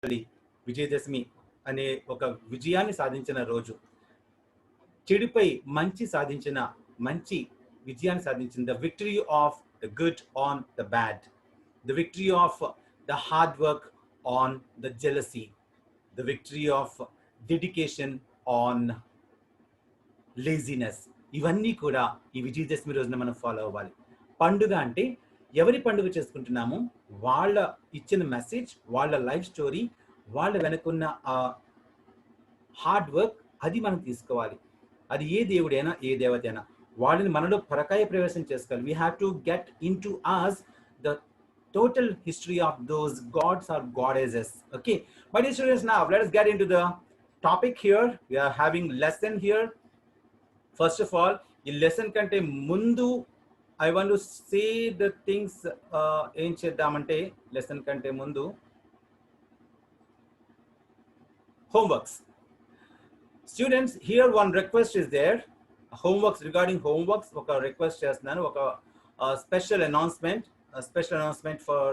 విజయదశమి అనే ఒక విజయాన్ని సాధించిన రోజు. చెడుపై మంచి సాధించిన మంచి విజయాన్ని సాధించిన the victory of the good on the bad, the victory of the hard work on the jealousy, the victory of dedication on laziness. ఇవన్నీ కూడా ఈ విజయదశమి రోజున మనం ఫాలో అవ్వాలి. పండుగ అంటే ఎవరి పండుగ చేసుకుంటున్నాము, వాళ్ళ ఇచ్చిన మెసేజ్, వాళ్ళ లైఫ్ స్టోరీ, వాళ్ళ వెనుకున్న హార్డ్ వర్క్, అది మనం తీసుకోవాలి. అది ఏ దేవుడైనా ఏ దేవత అయినా వాళ్ళని మనలో పరకాయ ప్రవేశం చేసుకోవాలి. We have to get into us the total history of those gods or goddesses. Okay, my dear students, now let us get into the topic here. We are having lesson here. First of all, in lesson kante mundu I want to say the things em cheddamante lesson kante mundu homeworks. Students, here one request is there. Homeworks, regarding homeworks oka request chestunanu, oka special announcement, a special announcement for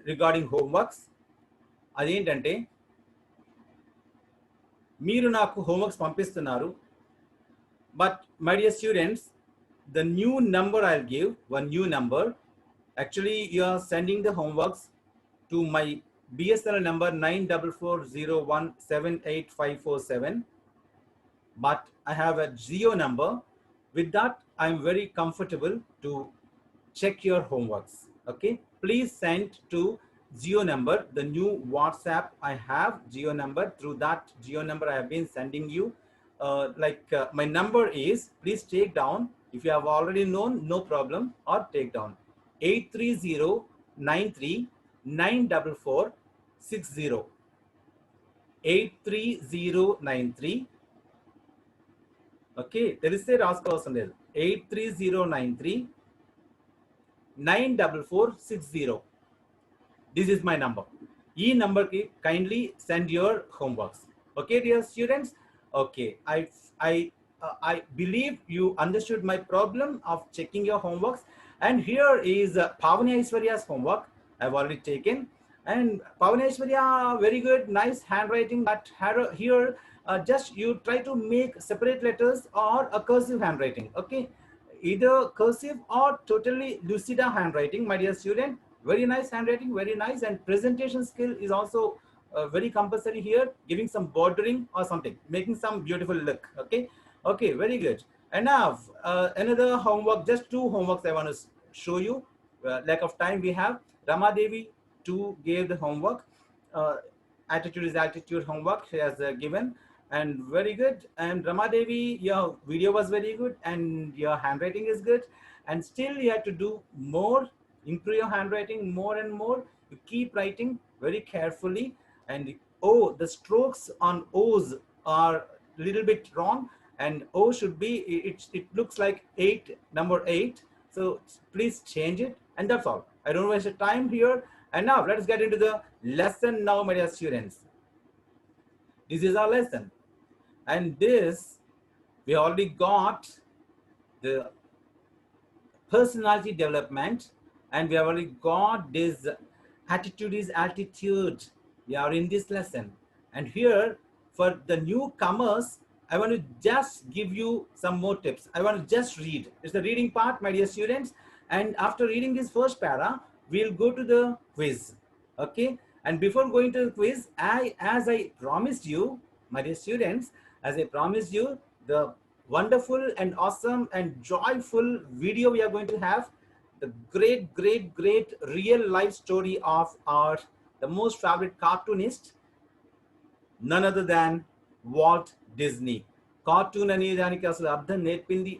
regarding homeworks. అదేంటంటే, మీరు నాకు homeworks పంపిస్తున్నారు, but my dear students, the new number I will give, one new number. Actually you are sending the homeworks to my BSNL number 9440178547, but I have a Jio number. With that, I am very comfortable to check your homeworks. Okay, please send to Jio number, the new WhatsApp I have, Jio number. Through that Jio number I have been sending you my number is, please take down, if you have already known, no problem, or take down 830939446 83093. okay, తెలిస్తే రాసుకోవాల్సిన లేదు. 830939446. This is my number. E number ki kindly send your homeworks. Okay, dear students. Okay, I believe you understood my problem of checking your homeworks. And here is Pavani Aishwarya's homework. I've already taken. And Pavani Aishwarya, very good, nice handwriting. But here, just you try to make separate letters or a cursive handwriting. Okay, either cursive or totally lucida handwriting, my dear student. Very nice handwriting, very nice. And presentation skill is also very compulsory here, giving some bordering or something, making some beautiful look. Okay, okay, very good. And now another homework, just two homeworks I want to show you. Lack of time we have. Rama Devi too gave the homework. Attitude is altitude homework she has given, and very good. And Rama Devi, your video was very good and your handwriting is good, and still you have to do more, improve your handwriting more and more. You keep writing very carefully. And the strokes on O's are a little bit wrong, and O should be, it looks like 8, number 8. So please change it, and that's all. I don't waste your time here. And now let us get into the lesson now, my dear students. This is our lesson, and this we already got the personality development, and we have already got this attitude is altitude. We are in this lesson. And here for the newcomers, I want to just give you some more tips. I want to just read. It's the reading part, my dear students. And after reading this first para, we'll go to the quiz. Okay, and before going to the quiz, as I promised you, my dear students, as I promised you, the wonderful and awesome and joyful video we are going to have, the great real life story of our the most favorite cartoonist, none other than Walt Disney. Cartoon ane daniki asalu ardham nerpindi,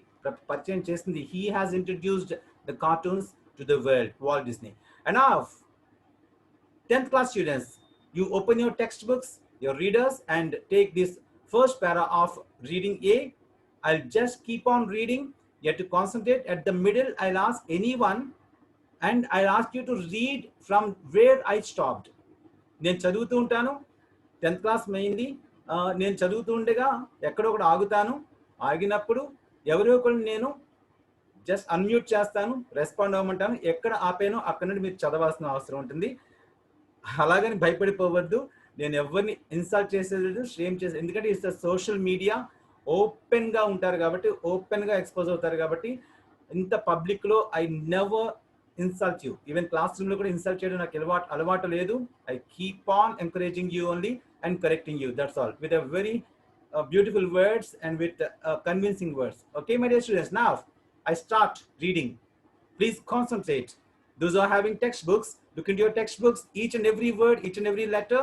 పరిచయం చేసింది. He has introduced the cartoons to the world, Walt Disney. And now 10th class students, you open your textbooks, your readers, and take this first para of reading A. I'll just keep on reading. You have to concentrate. At the middle, I'll ask anyone, and I'll ask you to read from where I stopped. నేను చదువుతూ ఉంటాను, 10th class అయింది, నేను చదువుతూ ఉండగా ఎక్కడో ఒకటి ఆగుతాను. ఆగినప్పుడు ఎవరో ఒకరు నేను జస్ట్ అన్మ్యూట్ చేస్తాను, రెస్పాండ్ అవ్వమంటాను. ఎక్కడ ఆపానో అక్కడ నుండి మీరు చదవాల్సిన అవసరం ఉంటుంది. అలాగని భయపడిపోవద్దు. నేను ఎవరిని ఇన్సల్ట్ చేసేది, షేమ్ చేసేది, ఎందుకంటే ఇట్స్ సోషల్ మీడియా, ఓపెన్గా ఉంటారు కాబట్టి, ఓపెన్గా ఎక్స్పోజ్ అవుతారు కాబట్టి, ఇంత పబ్లిక్లో I never insult you. Even class రూమ్లో కూడా ఇన్సల్ట్ చేయడం నాకు అలవాటు లేదు. I keep on encouraging you only and correcting you, that's all, with a very beautiful words and with convincing words. Okay, my dear students, now I start reading. Please concentrate. Those who are having textbooks, look into your textbooks, each and every word, each and every letter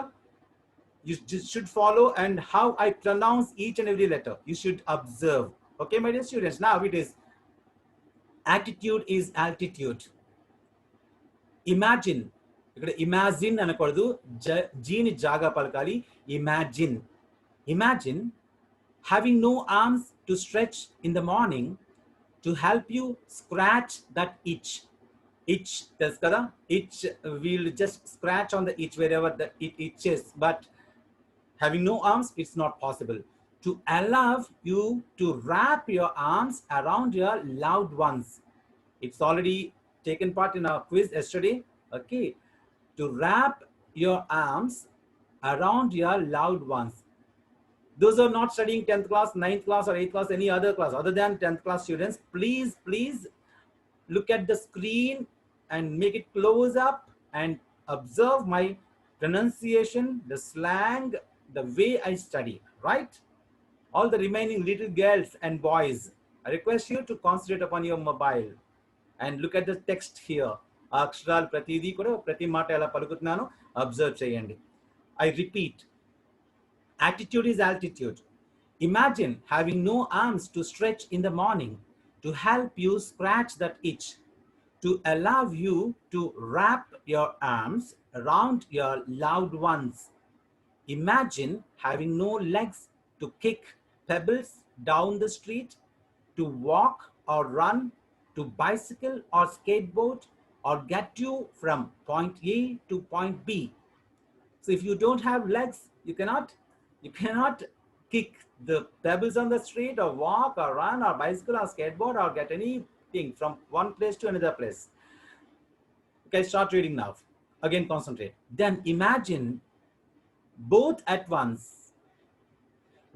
you just should follow, and how I pronounce each and every letter you should observe. Okay, my dear students, now it is attitude is altitude. Imagine, ఇక్కడ imagine అనకూడదు, జీని జాగా పలకాలి. Imagine. Imagine having no arms to stretch in the morning to help you scratch that itch. Itch, tells kada, itch, we'll just scratch on the itch wherever the it itches, but having no arms, it's not possible. To allow you to wrap your arms around your loved ones. It's already taken part in our quiz yesterday. Okay, to wrap your arms around your loved ones. Those who are not studying 10th class, 9th class or 8th class, any other class other than 10th class students, please look at the screen and make it close up and observe my pronunciation, the slang, the way I study, right? All the remaining little girls and boys, I request you to concentrate upon your mobile and look at the text here. అక్షరాలు ప్రతిదీ కూడా ప్రతి మాట ఎలా పలుకుతున్నానో observe చేయండి. I repeat, attitude is altitude. Imagine having no arms to stretch in the morning to help you scratch that itch, to allow you to wrap your arms around your loved ones. Imagine having no legs to kick pebbles down the street, to walk or run, to bicycle or skateboard, or get you from point A to point B. So if you don't have legs, you cannot kick the pebbles on the street, or walk or run or bicycle or skateboard, or get anything from one place to another place. Okay, start reading now. Again, concentrate. Then imagine both at once,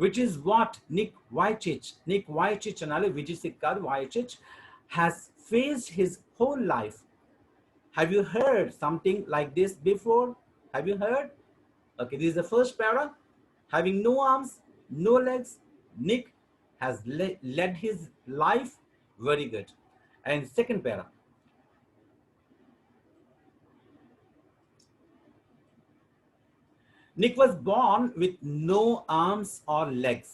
which is what Nick Vujicic anali Vujicic kaadu, Vujicic has faced his whole life. Have you heard something like this before? Have you heard? Okay, this is the first para. Having no arms, no legs, Nick has led his life very good. And second para. Nick was born with no arms or legs,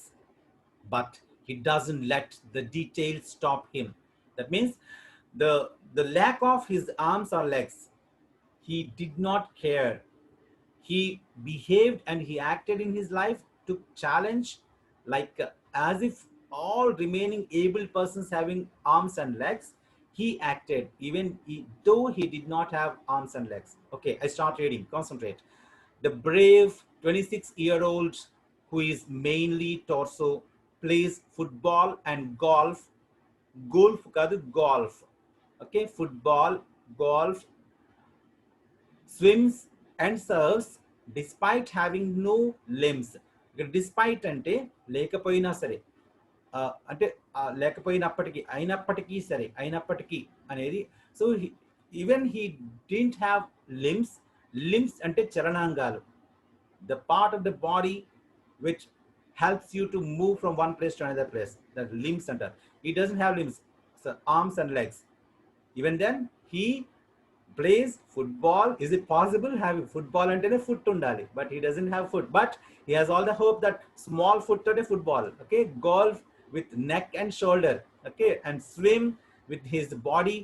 but he doesn't let the details stop him. That means the lack of his arms or legs, he did not care. He behaved and he acted in his life to challenge, like as if all remaining able persons having arms and legs, he acted even though he did not have arms and legs. Okay, I start reading. Concentrate. The brave 26-year-old, who is mainly torso, plays football and golf. Golf kaadu, golf. Okay, football, golf, swims and serves despite having no limbs. Despite ante lekapayina sare, అంటే లేకపోయినప్పటికీ, అయినప్పటికీ సరే, అయినప్పటికీ అనేది. So even he didn't have limbs. Limbs అంటే చలనాంగాలు, the part of the body which helps you to move from one place to another place, that limbs center. He doesn't have limbs, so arms and legs. Even then he plays football. Is it possible having football antene foot undali, but he doesn't have foot, but he has all the hope that small foot today football. Okay, golf with neck and shoulder. Okay, and swim with his body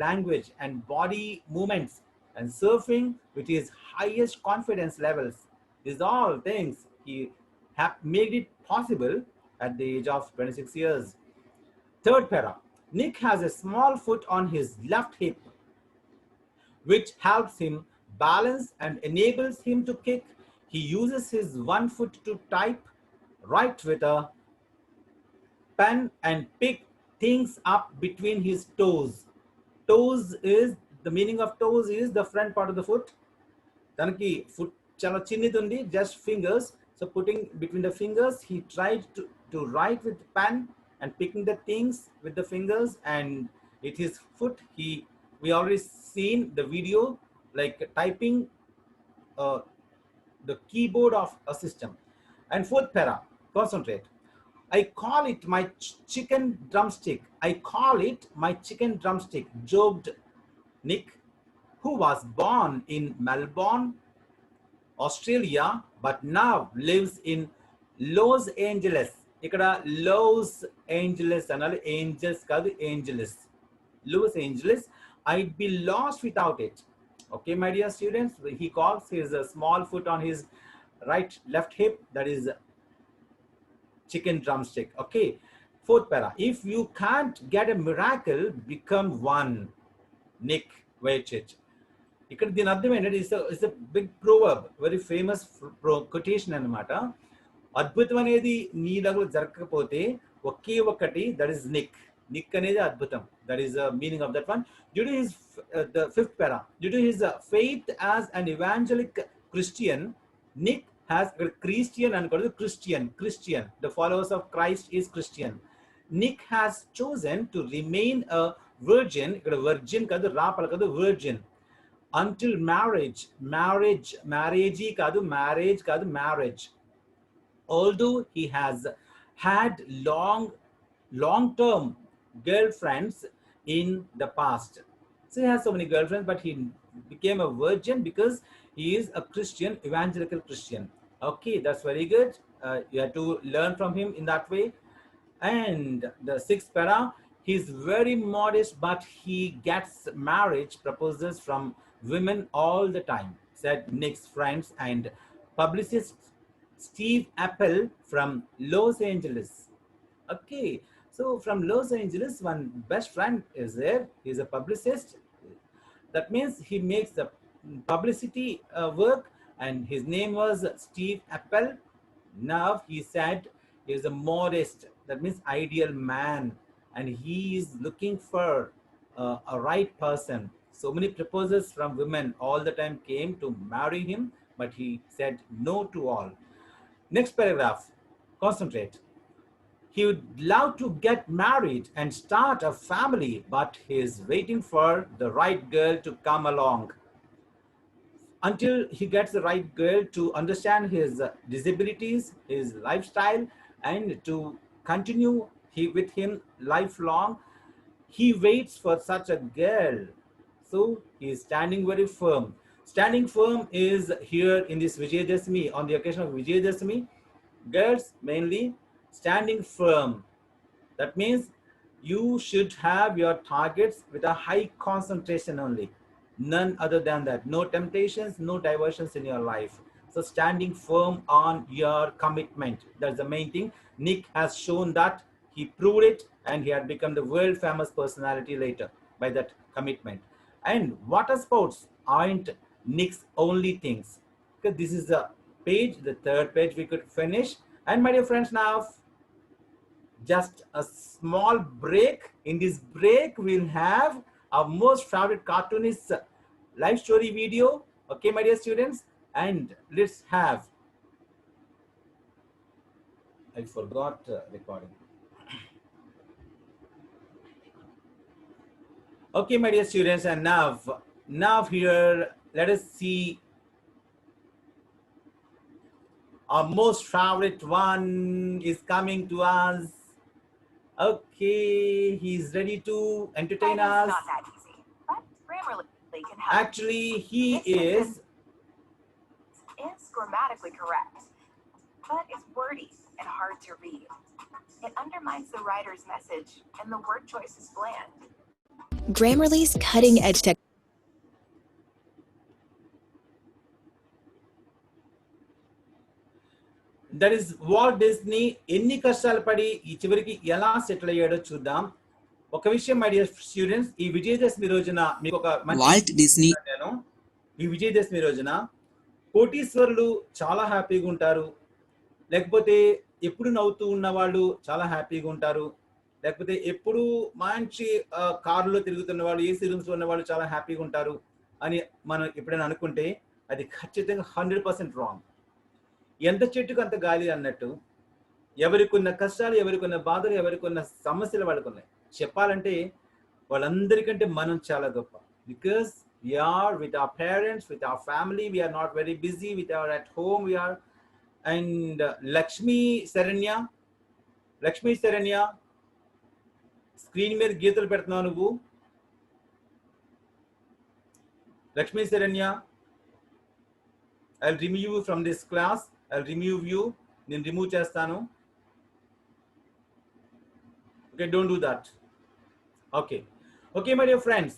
language and body movements, and surfing with his highest confidence levels. These all things he have made it possible at the age of 26 years. Third para. Nick has a small foot on his left hip, which helps him balance and enables him to kick. He uses his one foot to type, write with a pen, and pick things up between his toes. Toes is, the meaning of toes is the front part of the foot. తనకి foot చాలా చిన్నది ఉంది, just fingers. So putting between the fingers, he tried to write with pen and picking the things with the fingers, and with his foot we already seen the video like typing uh, the keyboard of a system. And fourth para, concentrate. I call it my chicken drumstick. I call it my chicken drumstick, joked Nick, who was born in Melbourne, Australia, but now lives in Los Angeles. ఇక్కడ Los Angeles అనాలి, angels కాదు, Angeles. Los Angeles. I'd be lost without it. Okay, my dear students, he calls his small foot on his left hip, that is chicken drumstick. Okay, fourth para. If you can't get a miracle, become one. Nick Vujicic. ఇక్కడ దీని అర్థం ఏంటంటే it's a big proverb, very famous quotation అన్నమాట. అద్భుతం అనేది నీ దగ్గర జరగకపోతే ఒకే ఒక్కటి, దట్ ఈస్ నిక్ అనేది అద్భుతం. That is the meaning of that one. Due to his the fifth para, due to his faith as an evangelical Christian, Nick has, ఇక్కడ క్రిస్టియన్ అనకూడదు, Christian, the followers of Christ is Christian. Nick has chosen to remain a virgin, ఇక్కడ virgin కాదు, రాపల కాదు, virgin, until marriage. Although he has had long-term girlfriends in the past. So he has so many girlfriends, but he became a virgin because he is a Christian, evangelical Christian. Okay, that's very good. You have to learn from him in that way. And the sixth para, he's very modest, but he gets marriage proposals from women all the time, said Nick's friends and publicist Steve Appel from Los Angeles. Okay, so from Los Angeles, one best friend is there. He's a publicist. That means he makes the publicity work, and his name was Steve Appel. Now he said he is a modest, that means ideal man, and he is looking for a right person. So many proposals from women all the time came to marry him, but he said no to all. Next paragraph, concentrate. He would love to get married and start a family, but he is waiting for the right girl to come along. Until he gets the right girl to understand his disabilities, his lifestyle, and to continue with him lifelong, he waits for such a girl. So he is standing very firm. Standing firm is here in this Vijayadashami, on the occasion of Vijayadashami. Girls mainly standing firm. That means you should have your targets with a high concentration only. None other than that. No temptations, no diversions in your life. So standing firm on your commitment. That's the main thing. Nick has shown that. He proved it, and he had become the world famous personality later by that commitment. And water sports aren't Nick's only things. Because this is the page, the third page we could finish. And my dear friends, now just a small break. In this break, we'll have our most favorite cartoonist live story video. Okay, my dear students, and let's have. I forgot recording. Okay, my dear students, and now here, let us see our most favorite one is coming to us. Okay, he's ready to entertain us. Not that easy, but Grammarly can help. Actually, he is grammatically correct, but it's wordy and hard to read. It undermines the writer's message, and the word choice is bland. Grammarly's cutting-edge tech. That is Walt Disney ఎన్ని కష్టాలు పడి ఈ చివరికి ఎలా settle అయ్యాడో చూద్దాం. ఒక విషయం my dear students, ఈ విజయదశమి రోజున మీకు ఒక వాల్ట్ డిస్నీ, నేను ఈ విజయదశమి రోజున కోటీశ్వరులు చాలా హ్యాపీగా ఉంటారు, లేకపోతే ఎప్పుడు నవ్వుతూ ఉన్న వాళ్ళు చాలా హ్యాపీగా ఉంటారు, లేకపోతే ఎప్పుడు మంచి కారులో తిరుగుతున్న వాళ్ళు, ఏసీ రూమ్స్ లో ఉన్న వాళ్ళు చాలా హ్యాపీగా ఉంటారు అని మనం ఎప్పుడైనా అనుకుంటే అది ఖచ్చితంగా 100% రాంగ్. ఎంత చెట్టుకు అంత గాలి అన్నట్టు ఎవరికి ఉన్న కష్టాలు, ఎవరికి ఉన్న బాధలు, ఎవరికి ఉన్న సమస్యలు వాళ్ళకు ఉన్నాయి. చెప్పాలంటే వాళ్ళందరికంటే మనం చాలా గొప్ప. Because we are with our parents, with our family, we are not very busy, with our at home we are. And Lakshmi Saranya screen మీద గీతలు పెడుతున్నావు నువ్వు. Lakshmi Saranya, I'll remove you from this class. I'll remove you. నేను రిమూవ్ చేస్తాను. Okay, don't do that. Okay, my dear friends.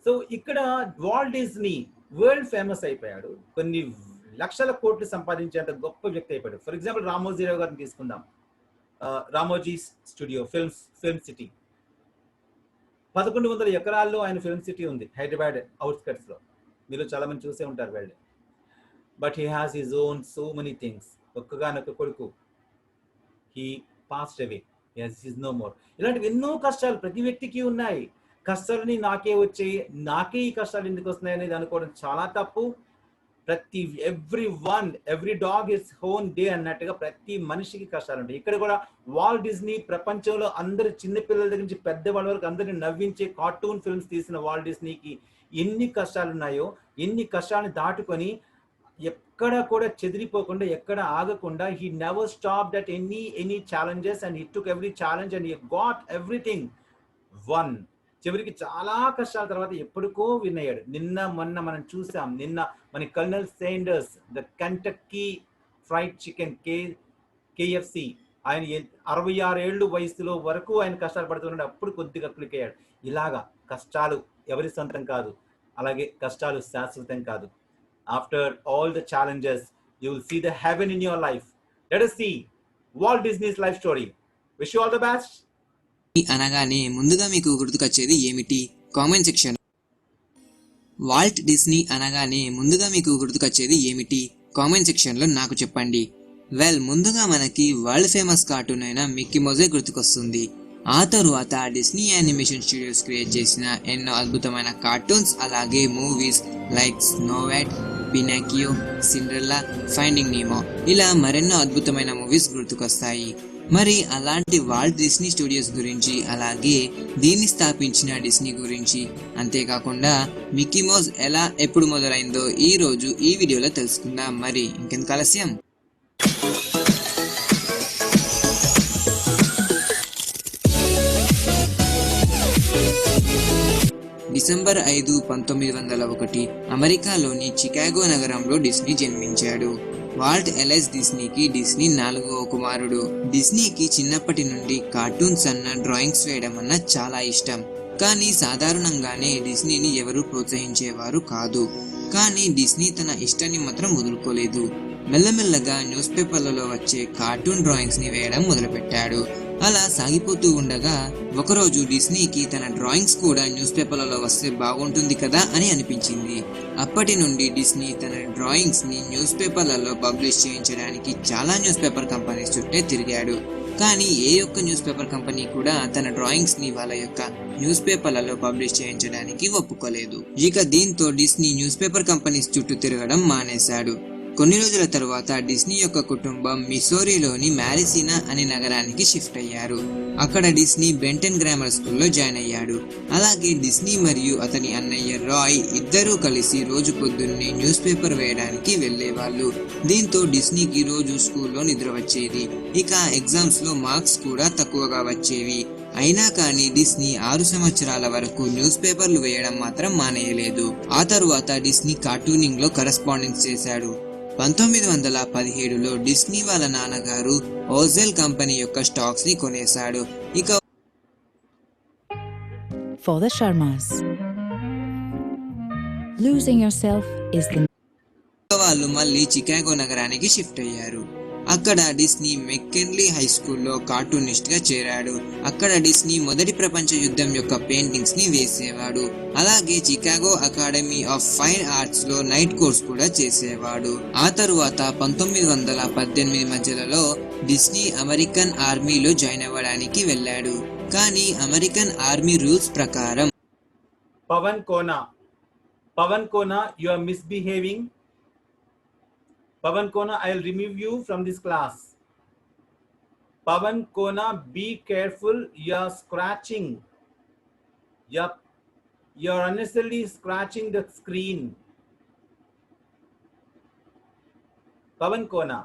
So ఇక్కడ Walt Disney world famous అయిపోయాడు. కొన్ని లక్షల కోట్లు సంపాదించేంత గొప్ప వ్యక్తి అయిపోయాడు. ఫర్ ఎగ్జాంపుల్ రామోజీరావు గారిని తీసుకుందాం. రామోజీ స్టూడియో ఫిల్మ్ సిటీ 1100 ఎకరాల్లో ఆయన ఫిల్మ్ సిటీ ఉంది హైదరాబాద్ అవుట్స్కట్స్ లో. మీరు చాలా మంది చూసే ఉంటారు వెళ్ళి. But he has his own so many things. ఒక్కగానొక్క కొడుకు, he passed away, his no more. ఇలాంటివి ఎన్నో కష్టాలు ప్రతి వ్యక్తికి ఉన్నాయి. కష్టాలని నాకే వచ్చాయి, నాకే ఈ కష్టాలు ఎందుకు వస్తున్నాయి అనేది అనుకోవడం చాలా తప్పు. Every dog is own day అన్నట్టుగా ప్రతి మనిషికి కష్టాలు ఉంటాయి. ఇక్కడ కూడా వాల్ట్ డిస్నీ ప్రపంచంలో అందరు చిన్నపిల్లల దగ్గర నుంచి పెద్దవాళ్ళ వరకు అందరిని నవ్వించే కార్టూన్ ఫిల్మ్స్ తీసిన వాల్ట్ డిస్నీకి ఎన్ని కష్టాలు ఉన్నాయో, ఎన్ని కష్టాలను దాటుకొని ఎక్కడ కూడా చెదిరిపోకుండా, ఎక్కడ ఆగకుండా, he never stopped at any challenges and he took every challenge and he got everything one. చివరికి చాలా కష్టాల తర్వాత ఎప్పటికో విన్ అయ్యాడు. మొన్న మనం చూసాం. నిన్న మన colonel Sanders, the Kentucky fried chicken KFC, ఆయన 66 ఏళ్ళు వయసులో వరకు ఆయన కష్టాలు పడుతున్నాడు. అప్పుడు కొద్దిగా క్లిక్ అయ్యాడు. ఇలాగా కష్టాలు ఎవరి సొంతం కాదు, అలాగే కష్టాలు శాశ్వతం కాదు. After all the challenges, you will see the heaven in your life. Let us see Walt Disney's life story. Wish you all the best. అనగానే ముందుగా మీకు గుర్తుకొచ్చేది ఏమిటి? Comment section. వాల్ట్ డిస్నీ అనగానే ముందుగా మీకు గుర్తుకొచ్చేది ఏమిటి? కామెంట్ సెక్షన్ లో నాకు చెప్పండి. ముందుగా మనకి వరల్డ్ ఫేమస్ కార్టూన్ అయిన మిక్కీ మౌజే గుర్తుకొస్తుంది. ఆ తరువాత డిస్నీ యానిమేషన్ స్టూడియోస్ క్రియేట్ చేసిన ఎన్నో అద్భుతమైన కార్టూన్స్, అలాగే movies like snow white, Pinocchio, Cinderella, finding Nemo, ఇలా మరెన్నో అద్భుతమైన మూవీస్ గుర్తుకొస్తాయి. మరి అలాంటి వాల్ట్ డిస్నీ స్టూడియోస్ గురించి, అలాగే దీన్ని స్థాపించిన డిస్నీ గురించి, అంతేకాకుండా మిక్కీ మౌజ్ ఎలా ఎప్పుడు మొదలైందో ఈ రోజు ఈ వీడియోలో తెలుసుకుందాం. మరి ఇంకెందుకు ఆలస్యం? డిసెంబర్ 5, 1901 అమెరికాలోని చికాగో నగరంలో డిస్నీ జన్మించాడు. వాల్ట్ ఎలెస్ డిస్నీకి డిస్నీ 4వ కుమారుడు. డిస్నీకి చిన్నప్పటి నుండి కార్టూన్స్ అన్న, డ్రాయింగ్స్ వేయడం అన్న చాలా ఇష్టం. కానీ సాధారణంగానే డిస్నీని ఎవరూ ప్రోత్సహించేవారు కాదు. కానీ డిస్నీ తన ఇష్టాన్ని మాత్రం వదులుకోలేదు. మెల్లమెల్లగా న్యూస్ పేపర్లలో వచ్చే కార్టూన్ డ్రాయింగ్స్ ని వేయడం మొదలుపెట్టాడు. అలా సాగిపోతూ ఉండగా ఒకరోజు డిస్నీకి తన డ్రాయింగ్స్ కూడా న్యూస్ పేపర్లలో వస్తే బాగుంటుంది కదా అని అనిపించింది. అప్పటి నుండి డిస్నీ తన డ్రాయింగ్స్ ని న్యూస్ పేపర్లలో పబ్లిష్ చేయించడానికి చాలా న్యూస్ పేపర్ కంపెనీస్ చుట్టే తిరిగాడు. కానీ ఏ ఒక్క న్యూస్ పేపర్ కంపెనీ కూడా తన డ్రాయింగ్స్ ని వాళ్ళ యొక్క న్యూస్ పేపర్లలో పబ్లిష్ చేయించడానికి ఒప్పుకోలేదు. ఇక దీంతో డిస్నీ న్యూస్ పేపర్ కంపెనీస్ చుట్టూ తిరగడం మానేశాడు. కొన్ని రోజుల తరువాత డిస్నీ యొక్క కుటుంబం మిసోరీలోని మ్యారిసినా అనే నగరానికి షిఫ్ట్ అయ్యారు. అక్కడ డిస్నీ బెంటన్ గ్రామర్ స్కూల్లో జాయిన్ అయ్యాడు. అలాగే డిస్నీ మరియు అతని అన్నయ్య రాయ్ ఇద్దరూ కలిసి రోజు పొద్దున్నే న్యూస్ పేపర్ వేయడానికి వెళ్లేవాళ్ళు. దీంతో డిస్నీకి రోజు స్కూల్లో నిద్ర వచ్చేది. ఇక ఎగ్జామ్స్ లో మార్క్స్ కూడా తక్కువగా వచ్చేవి. అయినా కానీ డిస్నీ 6 సంవత్సరాల వరకు న్యూస్ పేపర్లు వేయడం మాత్రం మానేయలేదు. ఆ తరువాత డిస్నీ కార్టూనింగ్ లో కరెస్పాండెన్స్ చేశాడు. 1917లో డిస్నీ వాళ్ళ నాన్నగారు ఓజెల్ కంపెనీ యొక్క స్టాక్స్ ని కొనేశాడు. ఇక For the Sharmas, losing yourself is the వాళ్ళు మళ్ళీ చికాగో నగరానికి షిఫ్ట్ అయ్యారు. అక్కడ డిస్నీ మెక్కెన్లీ హై స్కూల్లో కార్టూనిస్ట్ గా చేరాడు. అక్కడ డిస్నీ మొదటి ప్రపంచ యుద్ధం యొక్క పెయింటింగ్స్ ని వేసేవాడు. అలాగే Chicago academy of fine arts లో నైట్ కోర్స్ కూడా చేసేవాడు. ఆ తరువాత 1918 మధ్యలో డిస్నీ అమెరికన్ ఆర్మీలో జాయిన్ అవ్వడానికి వెళ్ళాడు. కానీ అమెరికన్ ఆర్మీ రూల్స్ ప్రకారం Pavan Kona, you are misbehaving. Pavan Kona, I'll remove you from this class. Pavan Kona, be careful. You're scratching. You're unnecessarily scratching the screen. Pavan Kona.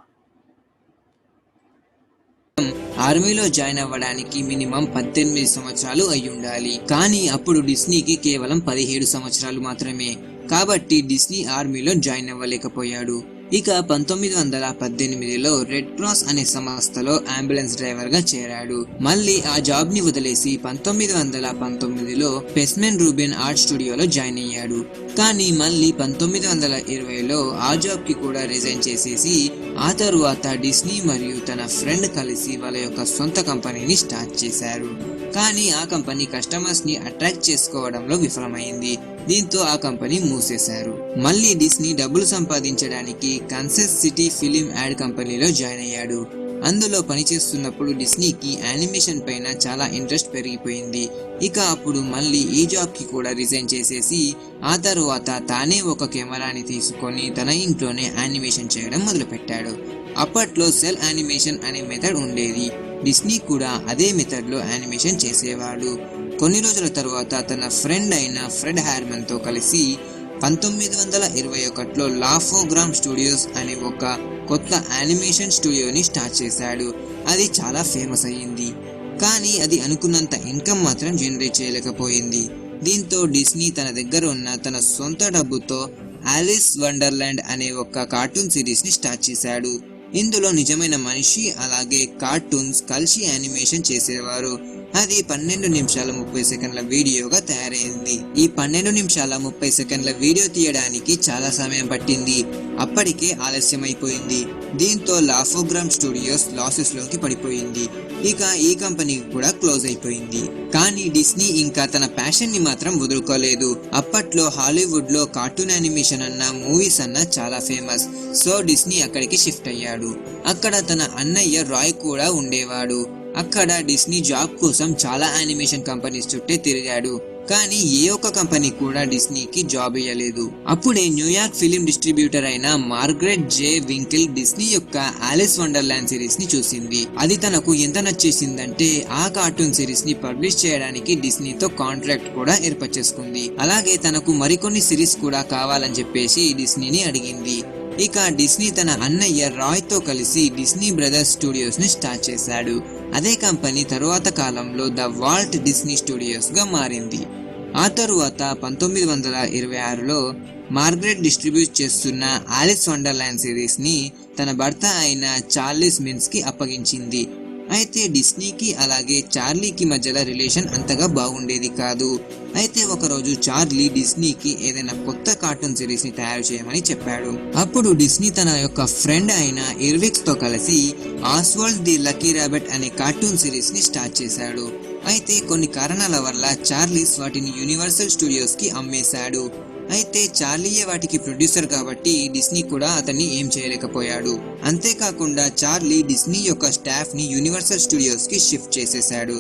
ఆర్మీలో join అవ్వడానికి minimum 18 సంవత్సరాలు అయి ఉండాలి. కానీ అప్పుడు డిస్నీకి కేవలం 17 సంవత్సరాలు మాత్రమే. కాబట్టి డిస్నీ ఆర్మీలో జాయిన్ అవ్వలేకపోయాడు. ఇక 1918లో రెడ్ క్రాస్ అనే సంస్థలో అంబులెన్స్ డ్రైవర్ గా చేరాడు. మళ్ళీ ఆ జాబ్ ని వదిలేసి 1919లో పెస్మెన్ రూబిన్ ఆర్ట్ స్టూడియోలో జాయిన్ అయ్యాడు. కానీ మళ్ళీ 1920లో ఆ జాబ్ కి కూడా రిజైన్ చేసేసి ఆ తరువాత డిస్నీ మరియు తన ఫ్రెండ్ కలిసి వాళ్ళ యొక్క సొంత కంపెనీని స్టార్ట్ చేశారు. కానీ ఆ కంపెనీ కస్టమర్స్ ని అట్రాక్ట్ చేసుకోవడంలో విఫలమైంది. దీంతో ఆ కంపెనీ మూసేశారు. మళ్ళీ డిస్నీ డబ్బులు సంపాదించడానికి కన్సస్ సిటీ ఫిలిం యాడ్ కంపెనీలో జాయిన్ అయ్యాడు. అందులో పనిచేస్తున్నప్పుడు డిస్నీకి యానిమేషన్ పైన చాలా ఇంట్రెస్ట్ పెరిగిపోయింది. ఇక అప్పుడు మళ్ళీ ఈ జాబ్ కి కూడా రిజైన్ చేసేసి ఆ తరువాత తానే ఒక కెమెరాని తీసుకొని తన ఇంట్లోనే యానిమేషన్ చేయడం మొదలుపెట్టాడు. అప్పట్లో సెల్ యానిమేషన్ అనే మెథడ్ ఉండేది. డిస్నీ కూడా అదే మెథడ్ లో యానిమేషన్ చేసేవాడు. కొన్ని రోజుల తర్వాత తన ఫ్రెండ్ అయిన ఫ్రెడ్ హార్మన్ తో కలిసి 1921లో లాఫోగ్రామ్ స్టూడియోస్ అనే ఒక కొత్త యానిమేషన్ స్టూడియోని స్టార్ట్ చేశాడు. అది చాలా ఫేమస్ అయ్యింది. కానీ అది అనుకున్నంత ఇన్కమ్ మాత్రం జనరేట్ చేయలేకపోయింది. దీంతో డిస్నీ తన దగ్గర ఉన్న తన సొంత డబ్బుతో ఆలిస్ వండర్లాండ్ అనే ఒక కార్టూన్ సిరీస్ ని స్టార్ట్ చేశాడు. ఇందులో నిజమైన మనిషి అలాగే కార్టూన్స్ కలిసి యానిమేషన్ చేసేవారు. అది 12 నిమిషాల 30 సెకండ్ల వీడియోగా తయారైంది. ఈ 12 నిమిషాల 30 సెకండ్ల వీడియో తీయడానికి చాలా సమయం పట్టింది. అప్పటికే ఆలస్యం అయిపోయింది. దీంతో లాఫోగ్రామ్ స్టూడియోస్ లాసెస్ లోకి పడిపోయింది. ఇక ఈ కంపెనీ కూడా క్లోజ్ అయిపోయింది. కానీ డిస్నీ ఇంకా తన ప్యాషన్ ని మాత్రం వదులుకోలేదు. అప్పట్లో హాలీవుడ్ లో కార్టూన్ యానిమేషన్ అన్న మూవీస్ అన్న చాలా ఫేమస్. సో డిస్నీ అక్కడికి షిఫ్ట్ అయ్యాడు. అక్కడ తన అన్నయ్య రాయ్ కూడా ఉండేవాడు. అక్కడ డిస్నీ జాబ్ కోసం చాలా యానిమేషన్ కంపెనీస్ చుట్టే తిరిగాడు. కానీ ఏ ఒక్క కంపెనీ కూడా డిస్నీకి జాబ్ ఇవ్వలేదు. అప్పుడే న్యూయార్క్ ఫిలిం డిస్ట్రిబ్యూటర్ అయిన మార్గరెట్ జే వింకిల్ డిస్నీ యొక్క ఆలిస్ వండర్లాండ్ సిరీస్ ని చూసింది. అది తనకు ఎంత నచ్చేసిందంటే ఆ కార్టూన్ సిరీస్ ని పబ్లిష్ చేయడానికి డిస్నీతో కాంట్రాక్ట్ కూడా ఏర్పరచేసుకుంది. అలాగే తనకు మరికొన్ని సిరీస్ కూడా కావాలని చెప్పేసి డిస్నీని అడిగింది. ఇక డిస్నీ తన అన్నయ్య రాయ్ తో కలిసి డిస్నీ బ్రదర్స్ స్టూడియోస్ ని స్టార్ట్ చేశాడు. అదే కంపెనీ తరువాత కాలంలో ద వాల్ట్ డిస్నీ స్టూడియోస్ గా మారింది. ఆ తరువాత 1926లో మార్గరెట్ డిస్ట్రిబ్యూట్ చేస్తున్న ఆలిస్ వండర్లాండ్ సిరీస్ ని తన భర్త అయిన చార్లీస్ మిన్స్ కి అప్పగించింది. అయితే డిస్నీకి అలాగే చార్లీకి మధ్యలో రిలేషన్ అంతగా బాగుండేది కాదు. అయితే ఒకరోజు చార్లీ డిస్నీకి ఏదైనా కొత్త కార్టూన్ సిరీస్ ని తయారు చేయమని చెప్పాడు. అప్పుడు డిస్నీ తన యొక్క ఫ్రెండ్ అయిన ఇర్విక్స్ తో కలిసి ఆస్వాల్డ్ ది లక్కీ రాబిట్ అనే కార్టూన్ సిరీస్ ని స్టార్ట్ చేశాడు. అయితే కొన్ని కారణాల వల్ల చార్లీస్ వాటిని యూనివర్సల్ స్టూడియోస్ కి అమ్మేశాడు. అయితే చార్లీయే వాటికి ప్రొడ్యూసర్ కాబట్టి డిస్నీ కూడా అతన్ని ఏం చేయలేకపోయాడు. అంతేకాకుండా చార్లీ డిస్నీ యొక్క స్టాఫ్ ని యూనివర్సల్ స్టూడియోస్ కి షిఫ్ట్ చేసేశాడు.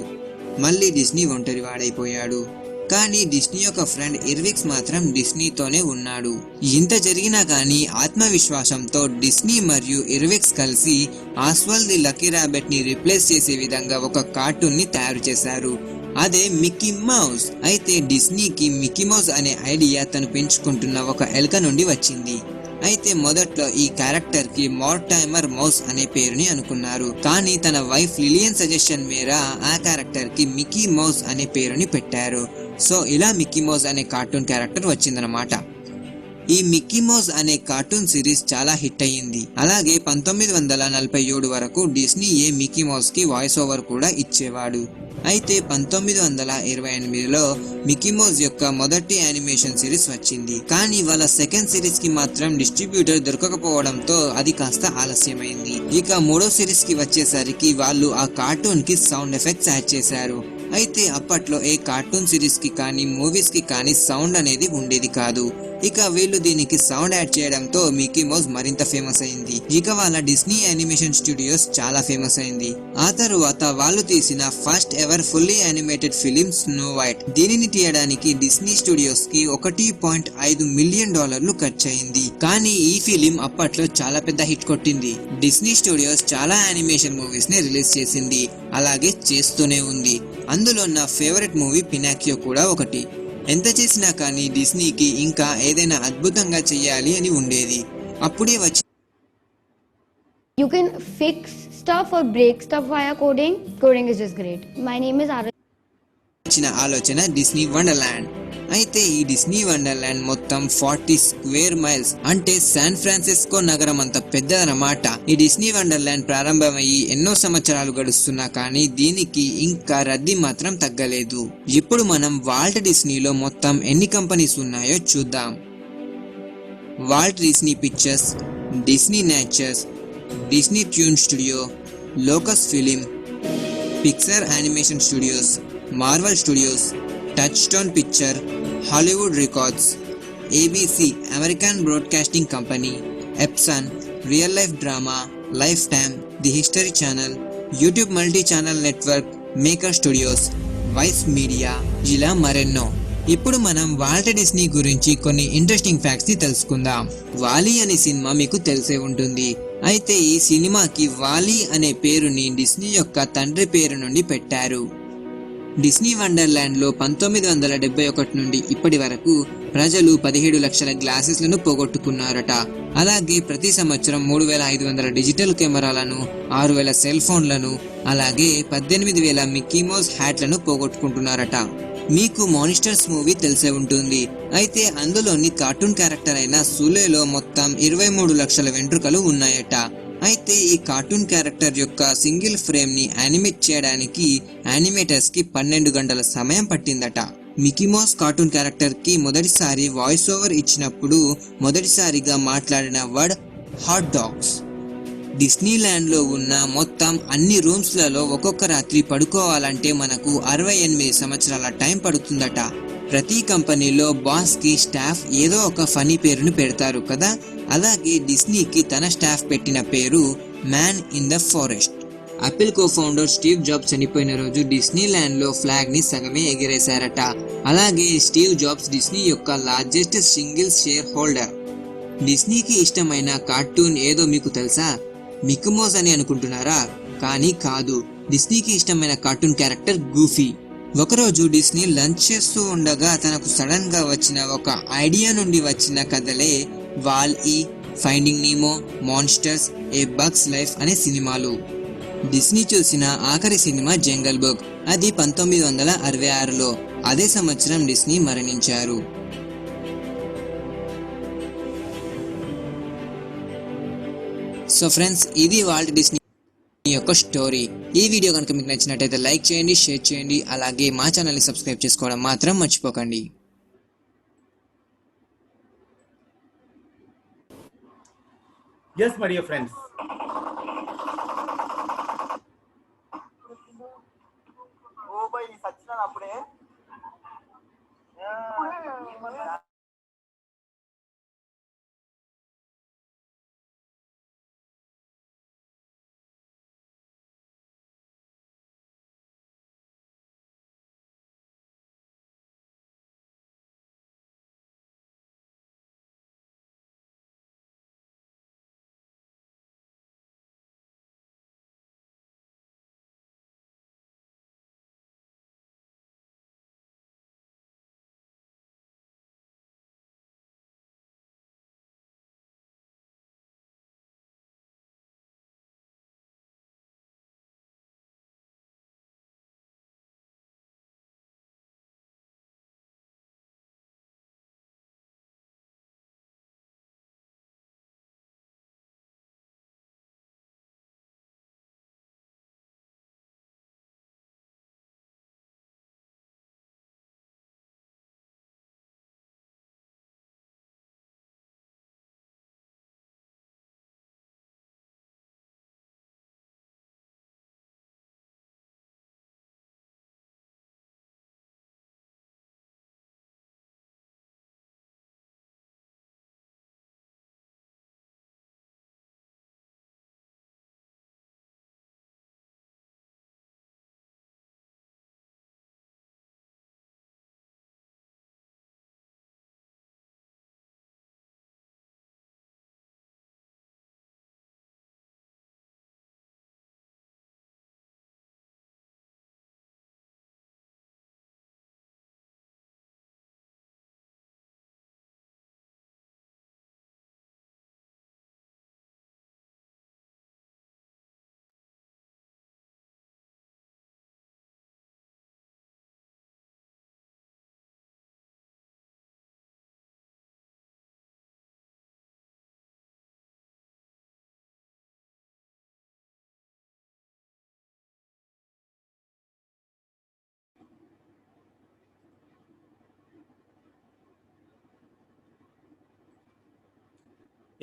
మళ్ళీ డిస్నీ ఒంటరి వాడైపోయాడు. కానీ డిస్నీ యొక్క ఫ్రెండ్ ఇర్విక్స్ మాత్రం డిస్నీతోనే ఉన్నాడు. ఇంత జరిగినా కానీ ఆత్మవిశ్వాసంతో డిస్నీ మరియు ఇర్విక్స్ కలిసి ఆస్వాల్డ్ ది లక్కీ రాబిట్ ని రిప్లేస్ చేసే విధంగా ఒక కార్టూన్ ని తయారు చేశారు. అదే మిక్కీ మౌస్. అయితే డిస్నీకి మిక్కీ మౌస్ అనే ఐడియా తను పెంచుకుంటున్న ఒక ఎలుక నుండి వచ్చింది. అయితే మొదట్లో ఈ క్యారెక్టర్ కి మార్టైమర్ మౌస్ అనే పేరుని అనుకున్నారు. కానీ తన వైఫ్ లిలియన్ సజెషన్ మేర ఆ క్యారెక్టర్ కి మిక్కీ మౌస్ అనే పేరుని పెట్టారు. సో ఇలా మిక్కీ మౌస్ అనే కార్టూన్ క్యారెక్టర్ వచ్చిందనమాట. ఈ మిక్కీ మౌస్ అనే కార్టూన్ సిరీస్ చాలా హిట్ అయ్యింది. అలాగే 1947 వరకు డిస్నీ ఏ మిక్కీ మౌస్ కి వాయిస్ ఓవర్ కూడా ఇచ్చేవాడు. అయితే 1928లో మిక్కీ మౌస్ యొక్క మొదటి యానిమేషన్ సిరీస్ వచ్చింది. కానీ వాళ్ళ సెకండ్ సిరీస్ కి మాత్రం డిస్ట్రిబ్యూటర్ దొరకకపోవడంతో అది కాస్త ఆలస్యమైంది. ఇక మూడో సిరీస్ కి వచ్చేసరికి వాళ్ళు ఆ కార్టూన్ కి సౌండ్ ఎఫెక్ట్స్ యాడ్ చేశారు. అయితే అప్పట్లో ఏ కార్టూన్ సిరీస్ కి కానీ మూవీస్ కి కానీ సౌండ్ అనేది ఉండేది కాదు. ఇక వీళ్ళు దీనికి సౌండ్ యాడ్ చేయడంతో మిక్కీ మౌస్ మరింత ఫేమస్ అయింది. ఇక వాళ్ళ డిస్నీ యానిమేషన్ స్టూడియోస్ చాలా ఫేమస్ అయింది. ఆ తరువాత వాళ్ళు తీసిన first ever fully animated film snow white. దీనిని తీయడానికి డిస్నీ స్టూడియోస్ కి $1.5 మిలియన్ ఖర్చు అయింది. కానీ ఈ ఫిలిం అప్పట్లో చాలా పెద్ద హిట్ కొట్టింది. డిస్నీ స్టూడియోస్ చాలా యానిమేషన్ మూవీస్ ని రిలీజ్ చేసింది, అలాగే చేస్తూనే ఉంది. అందులో నా ఫేవరెట్ మూవీ పినాకియో కూడా ఒకటి. ఎంత చేసినా కానీ డిస్నీకి ఇంకా ఏదైనా అద్భుతంగా చెయ్యాలి అని ఉండేది. అప్పుడే You can fix stuff or break stuff via coding. Coding is just great. My name is Aral. వచ్చిన ఆలోచన డిస్నీ వండర్లాండ్. అయితే ఈ డిస్నీ వండర్లాండ్ మొత్తం 40 స్క్వేర్ మైల్స్, అంటే శాన్ ఫ్రాన్సిస్కో నగరం అంత పెద్దదన్నమాట. ఈ డిస్నీ వండర్లాండ్ ప్రారంభమయ్యి ఎన్నో సంవత్సరాలు గడుస్తున్నా కానీ దీనికి ఇంకా రద్దీ మాత్రం తగ్గలేదు. ఇప్పుడు మనం వాల్ట్ డిస్నీలో మొత్తం ఎన్ని కంపెనీస్ ఉన్నాయో చూద్దాం. Walt Disney Pictures, Disney Natures, Disney tune studio, Lucasfilm, Pixar animation studios, Marvel studios, Touchstone picture, Hollywood records, ABC American broadcasting company, Epson, real life drama, Lifetime, the History Channel, YouTube multi channel network, maker studios, Vice media, ఇలా మరెన్నో. ఇప్పుడు మనం Walt Disney గురించి కొన్ని interesting facts ని తెలుసుకుందాం. వాలీ అనే cinema మీకు తెలిసే ఉంటుంది. అయితే ఈ సినిమాకి వాలీ అనే పేరుని డిస్నీ యొక్క తండ్రి పేరు నుండి పెట్టారు. డిస్నీ వండర్లాండ్ లో 1971 నుండి ఇప్పటి వరకు ప్రజలు 17 లక్షల గ్లాసెస్లను పోగొట్టుకున్నారట. అలాగే ప్రతి సంవత్సరం 3500 డిజిటల్ కెమెరాలను, 6000 సెల్ ఫోన్లను, అలాగే 18,000 మిక్కీ మౌస్ హ్యాట్లను పోగొట్టుకుంటున్నారట. మీకు మానిస్టర్స్ మూవీ తెలిసే ఉంటుంది. అయితే అందులోని కార్టూన్ క్యారెక్టర్ అయిన సులేలో మొత్తం 23 లక్షల వెంట్రుకలు ఉన్నాయట. అయితే ఈ కార్టూన్ క్యారెక్టర్ యొక్క సింగిల్ ఫ్రేమ్ ని యానిమేట్ చేయడానికి యానిమేటర్స్ కి 12 గంటల సమయం పట్టిందట. మిక్కీ మౌస్ కార్టూన్ క్యారెక్టర్ కి మొదటిసారి వాయిస్ ఓవర్ ఇచ్చినప్పుడు మొదటిసారిగా మాట్లాడిన word hot dogs. Disney land లో ఉన్న మొత్తం అన్ని రూమ్స్ లలో ఒక్కొక్క రాత్రి పడుకోవాలంటే మనకు 68 సంవత్సరాల టైం పడుతుందట. ప్రతి కంపెనీలో బాస్ కి స్టాఫ్ ఏదో ఒక ఫనీ పేరును పెడతారు కదా, అలాగే డిస్నీకి తన స్టాఫ్ పెట్టిన పేరు man in the forest. Apple co founder Steve jobs చనిపోయిన రోజు డిస్నీ ల్యాండ్ లో ఫ్లాగ్ ని సగమే ఎగిరేశారట. అలాగే స్టీవ్ జాబ్స్ డిస్నీ యొక్క లార్జెస్ట్ సింగిల్ షేర్ హోల్డర్. డిస్నీకి ఇష్టమైన కార్టూన్ ఏదో మీకు తెలుసా? మిక్కీ మౌస్ అని అనుకుంటున్నారా? కానీ కాదు, డిస్నీకి ఇష్టమైన కార్టూన్ క్యారెక్టర్ గూఫీ. ఒకరోజు డిస్నీ లంచ్ చేస్తూ ఉండగా తనకు సడన్ గా వచ్చిన ఒక ఐడియా నుండి వచ్చిన కథలే వాల్-ఈ, ఫైండింగ్ నీమో, మాన్స్టర్స్, ఏ బగ్స్ లైఫ్ అనే సినిమాలు. డిస్నీ చూసిన ఆఖరి సినిమా జంగల్ బుక్. అది 1966లో. అదే సంవత్సరం డిస్నీ మరణించారు. సో ఫ్రెండ్స్, ఇది వాల్ట్ డిస్నీ యొక్క స్టోరీ. ఈ వీడియో కనుక మీకు నచ్చినట్టయితే లైక్ చేయండి, షేర్ చేయండి, అలాగే మా ఛానల్ని సబ్స్క్రైబ్ చేసుకోవడం మాత్రం మర్చిపోకండి. Yes, my dear friends. ఓ బై సచ్చినాను అప్పుడే.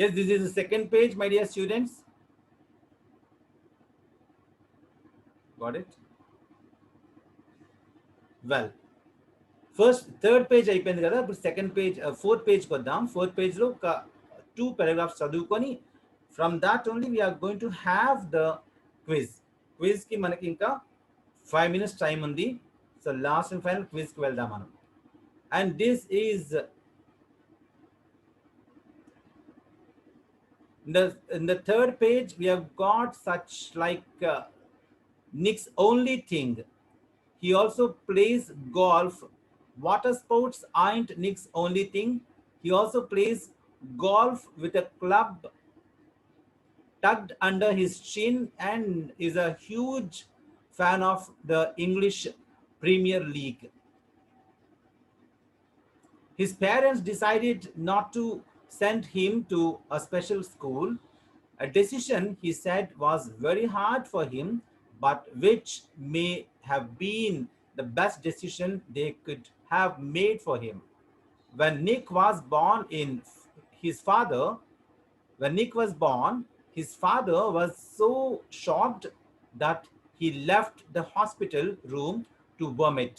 Yes, this is the second page, my dear students. Got it? Well, first third page అయిపోయింది కదా, ఇప్పుడు సెకండ్ పేజ్ ఫోర్త్ పేజ్కి వద్దాం. ఫోర్త్ పేజ్లో ఒక 2 paragraphs చదువుకొని from that only we're going to have the క్విజ్కి మనకి ఇంకా 5 minutes టైం ఉంది. సో లాస్ట్ అండ్ ఫైనల్ క్విజ్కి వెళ్దాం మనం. And this is in the third page we have got such like Nick's only thing. He also plays golf. Water sports aren't Nick's only thing. He also plays golf with a club tucked under his chin and is a huge fan of the English Premier League. His parents decided not to send him to a special school, a decision he said was very hard for him, but which may have been the best decision they could have made for him. When Nick was born, his father was so shocked that he left the hospital room to vomit.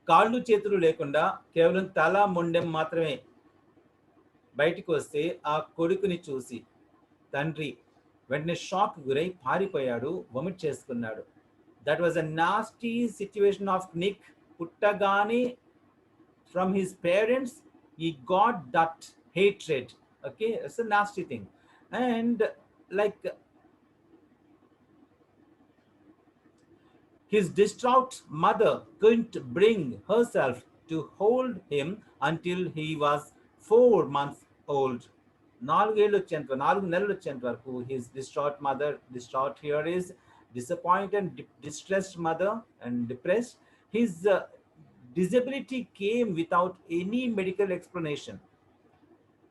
కాళ్ళు చేతులు లేకుండా కేవలం తల మొండెం మాత్రమే బయటికి వస్తే ఆ కొడుకుని చూసి తండ్రి వెంటనే షాక్ గురై పారిపోయాడు, వమిట్ చేసుకున్నాడు. That was a nasty situation of Nick. పుట్టగానే from his parents he got that hatred. Okay, it's a nasty thing. And like his distraught mother couldn't bring herself to hold him until he was 4 months old. 4 నెలలు వచ్చేంత వరకు his distraught mother, distraught here is disappointed, distressed mother and depressed. His disability came without any medical explanation.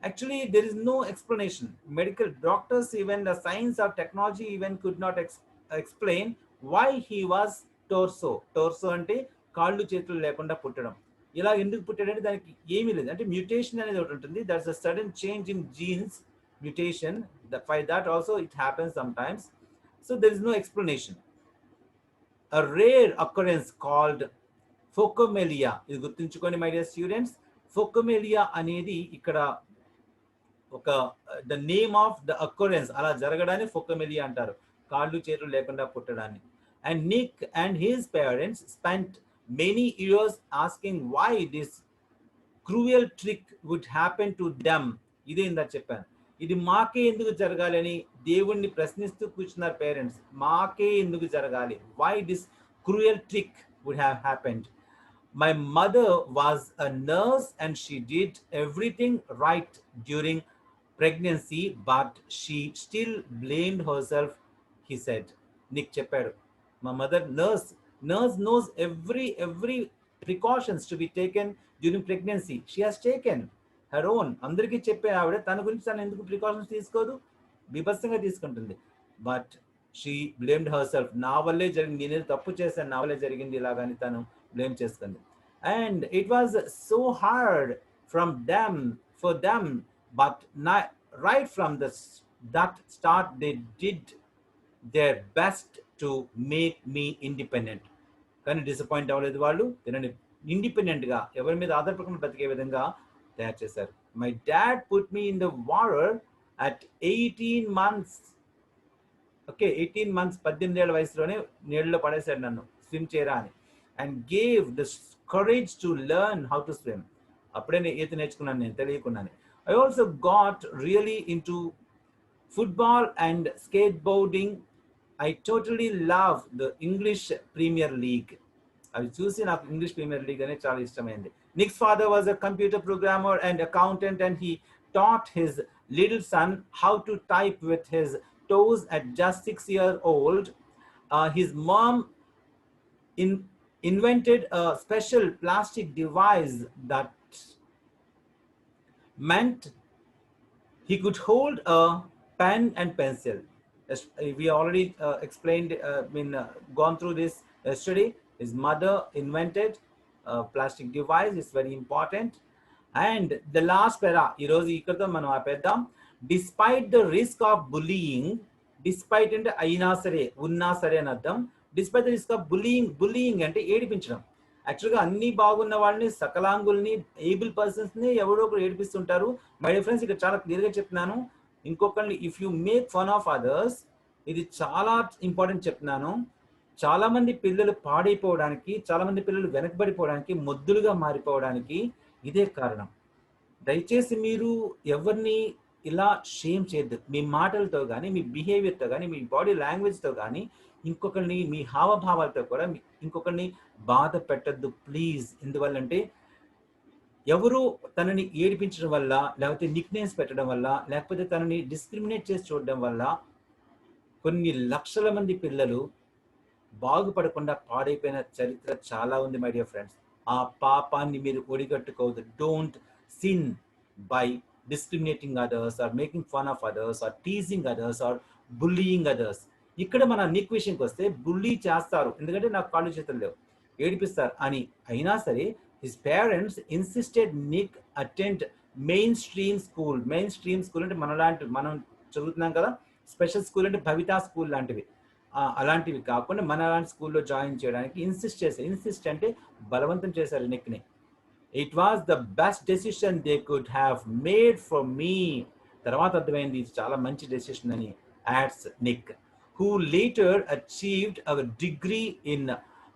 Actually, there is no explanation. Medical doctors, even the science or technology even could not explain why he was torso. Torso అంటే కాళ్ళు చేతులు లేకుండా పుట్టడం. ఇలా ఎందుకు పుట్టాడంటే దానికి ఏమీ లేదు. అంటే మ్యూటేషన్ అనేది ఒకటి ఉంటుంది. That's a sudden change in jeans mutation. By that also it happens sometimes. So there is no explanation. A rare occurrence called phocomelia, ఇది గుర్తుంచుకోండి మై డియర్ స్టూడెంట్స్. ఫోకోమెలియా అనేది ఇక్కడ ఒక the name of the occurrence, అలా జరగడాన్ని phocomelia అంటారు, కాళ్ళు చేతులు లేకుండా పుట్టడాన్ని. And Nick and his parents spent many years asking why this cruel trick would happen to them. ఇదే ఇందా చెప్పాను, ఇది మాకే ఎందుకు జరగాలి అని దేవుణ్ణి ప్రశ్నిస్తూ కూర్చున్నారు పేరెంట్స్. మాకే ఎందుకు జరగాలి, why this cruel trick would have happened. My mother was a nurse and she did everything right during pregnancy, but she still blamed herself, he said. Nick చెప్పాడు, my mother nurse knows every precautions to be taken during pregnancy. She has taken her own. అందరికీ చెప్పే ఆవిడ తన గురించి తను ఎందుకు precautions తీసుకోదు, బీభత్సంగా తీసుకుంటుంది. But she blamed her self. నా వల్లే జరిగింది, నేను తప్పు చేశాను, నా వల్లే జరిగింది ఇలాగని తను బ్లేమ్ చేసుకుంది. And it was so hard for them, but right from that start they did their best to make me independent. కానీ డిసప్పాయింట్ అవ్వలేదు వాళ్ళు, నేను ఇండిపెండెంట్గా ఎవరి మీద ఆధారపడకుండా బతికే విధంగా తయారు చేశారు. My dad put me in the water at 18 months. Okay, 18 months 18 ఏళ్ల వయసులోనే నీళ్ళలో పడేశాడు నన్ను, స్విమ్ చేయరా అని. And gave the courage to learn how to swim. అప్పుడే ఈత నేర్చుకున్నాను నేను తెలియకుండానే. I also got really into football and skateboarding. I totally love the English Premier League. అవి చూసి నాకు ఇంగ్లీష్ ప్రీమియర్ లీగ్ అనేది చాలా ఇష్టమైంది. Nick's father was a computer programmer and accountant and he taught his little son how to type with his toes at just 6 years old. His mom invented a special plastic device that meant he could hold a pen and pencil. We already explained, gone through this yesterday. His mother invented a plastic device. It's very important. And the last para ఈరోజు ఇక్కడతో మనం ఆపేద్దాం. Despite the risk of bullying, despite అంటే అయినా సరే, ఉన్నా సరే అని అర్థం. Despite the risk of bullying, bullying అంటే ఏడిపించడం. యాక్చువల్గా అన్ని బాగున్న వాళ్ళని, సకలాంగుల్ని, ఏబుల్ పర్సన్స్ని ఎవరో ఒకరు ఏడిపిస్తుంటారు. మై డియర్ ఫ్రెండ్స్, ఇక్కడ చాలా క్లియర్గా చెప్తున్నాను. ఇంకొకరిని if you make fun of others, ఇది చాలా ఇంపార్టెంట్ చెప్తున్నాను. చాలా మంది పిల్లలు పాడైపోవడానికి, చాలా మంది పిల్లలు వెనకబడిపోవడానికి, మొద్దులుగా మారిపోవడానికి ఇదే కారణం. దయచేసి మీరు ఎవరిని ఇలా షేమ్ చేయొద్దు. మీ మాటలతో కానీ, మీ బిహేవియర్తో కానీ, మీ బాడీ లాంగ్వేజ్తో కానీ, ఇంకొకరిని మీ హావభావాలతో కూడా ఇంకొకరిని బాధ పెట్టద్దు ప్లీజ్. ఎందువల్లంటే ఎవరు తనని ఏడిపించడం వల్ల, లేకపోతే నిక్నేమ్స్ పెట్టడం వల్ల, లేకపోతే తనని డిస్క్రిమినేట్ చేసి చూడడం వల్ల కొన్ని లక్షల మంది పిల్లలు బాగుపడకుండా పాడైపోయిన చరిత్ర చాలా ఉంది మై డియర్ ఫ్రెండ్స్. ఆ పాపాన్ని మీరు ఒడిగట్టుకోవద్దు. Don't sin by discriminating others or making fun of others or teasing others or bullying others. ఇక్కడ మన నిక్ విషయంకి వస్తే బుల్లీ చేస్తారు, ఎందుకంటే నాకు కాళ్ళు చేతులు లేవు, ఏడిపిస్తారు అని. అయినా సరే his parents insisted Nick attend main stream school. Main stream school అంటే మనం చదువుతున్నాం కదా, స్పెషల్ స్కూల్ అంటే భవితా స్కూల్ లాంటివి, అలాంటివి కాకుండా మన అలాంటి స్కూల్లో జాయిన్ చేయడానికి ఇన్సిస్ట్ చేశారు. ఇన్సిస్ట్ అంటే బలవంతం చేశారు నిక్ని. It was the best decision they could have made for me. తర్వాత అర్థమైంది ఇది చాలా మంచి డెసిషన్ అని. adds Nick, who later achieved a degree in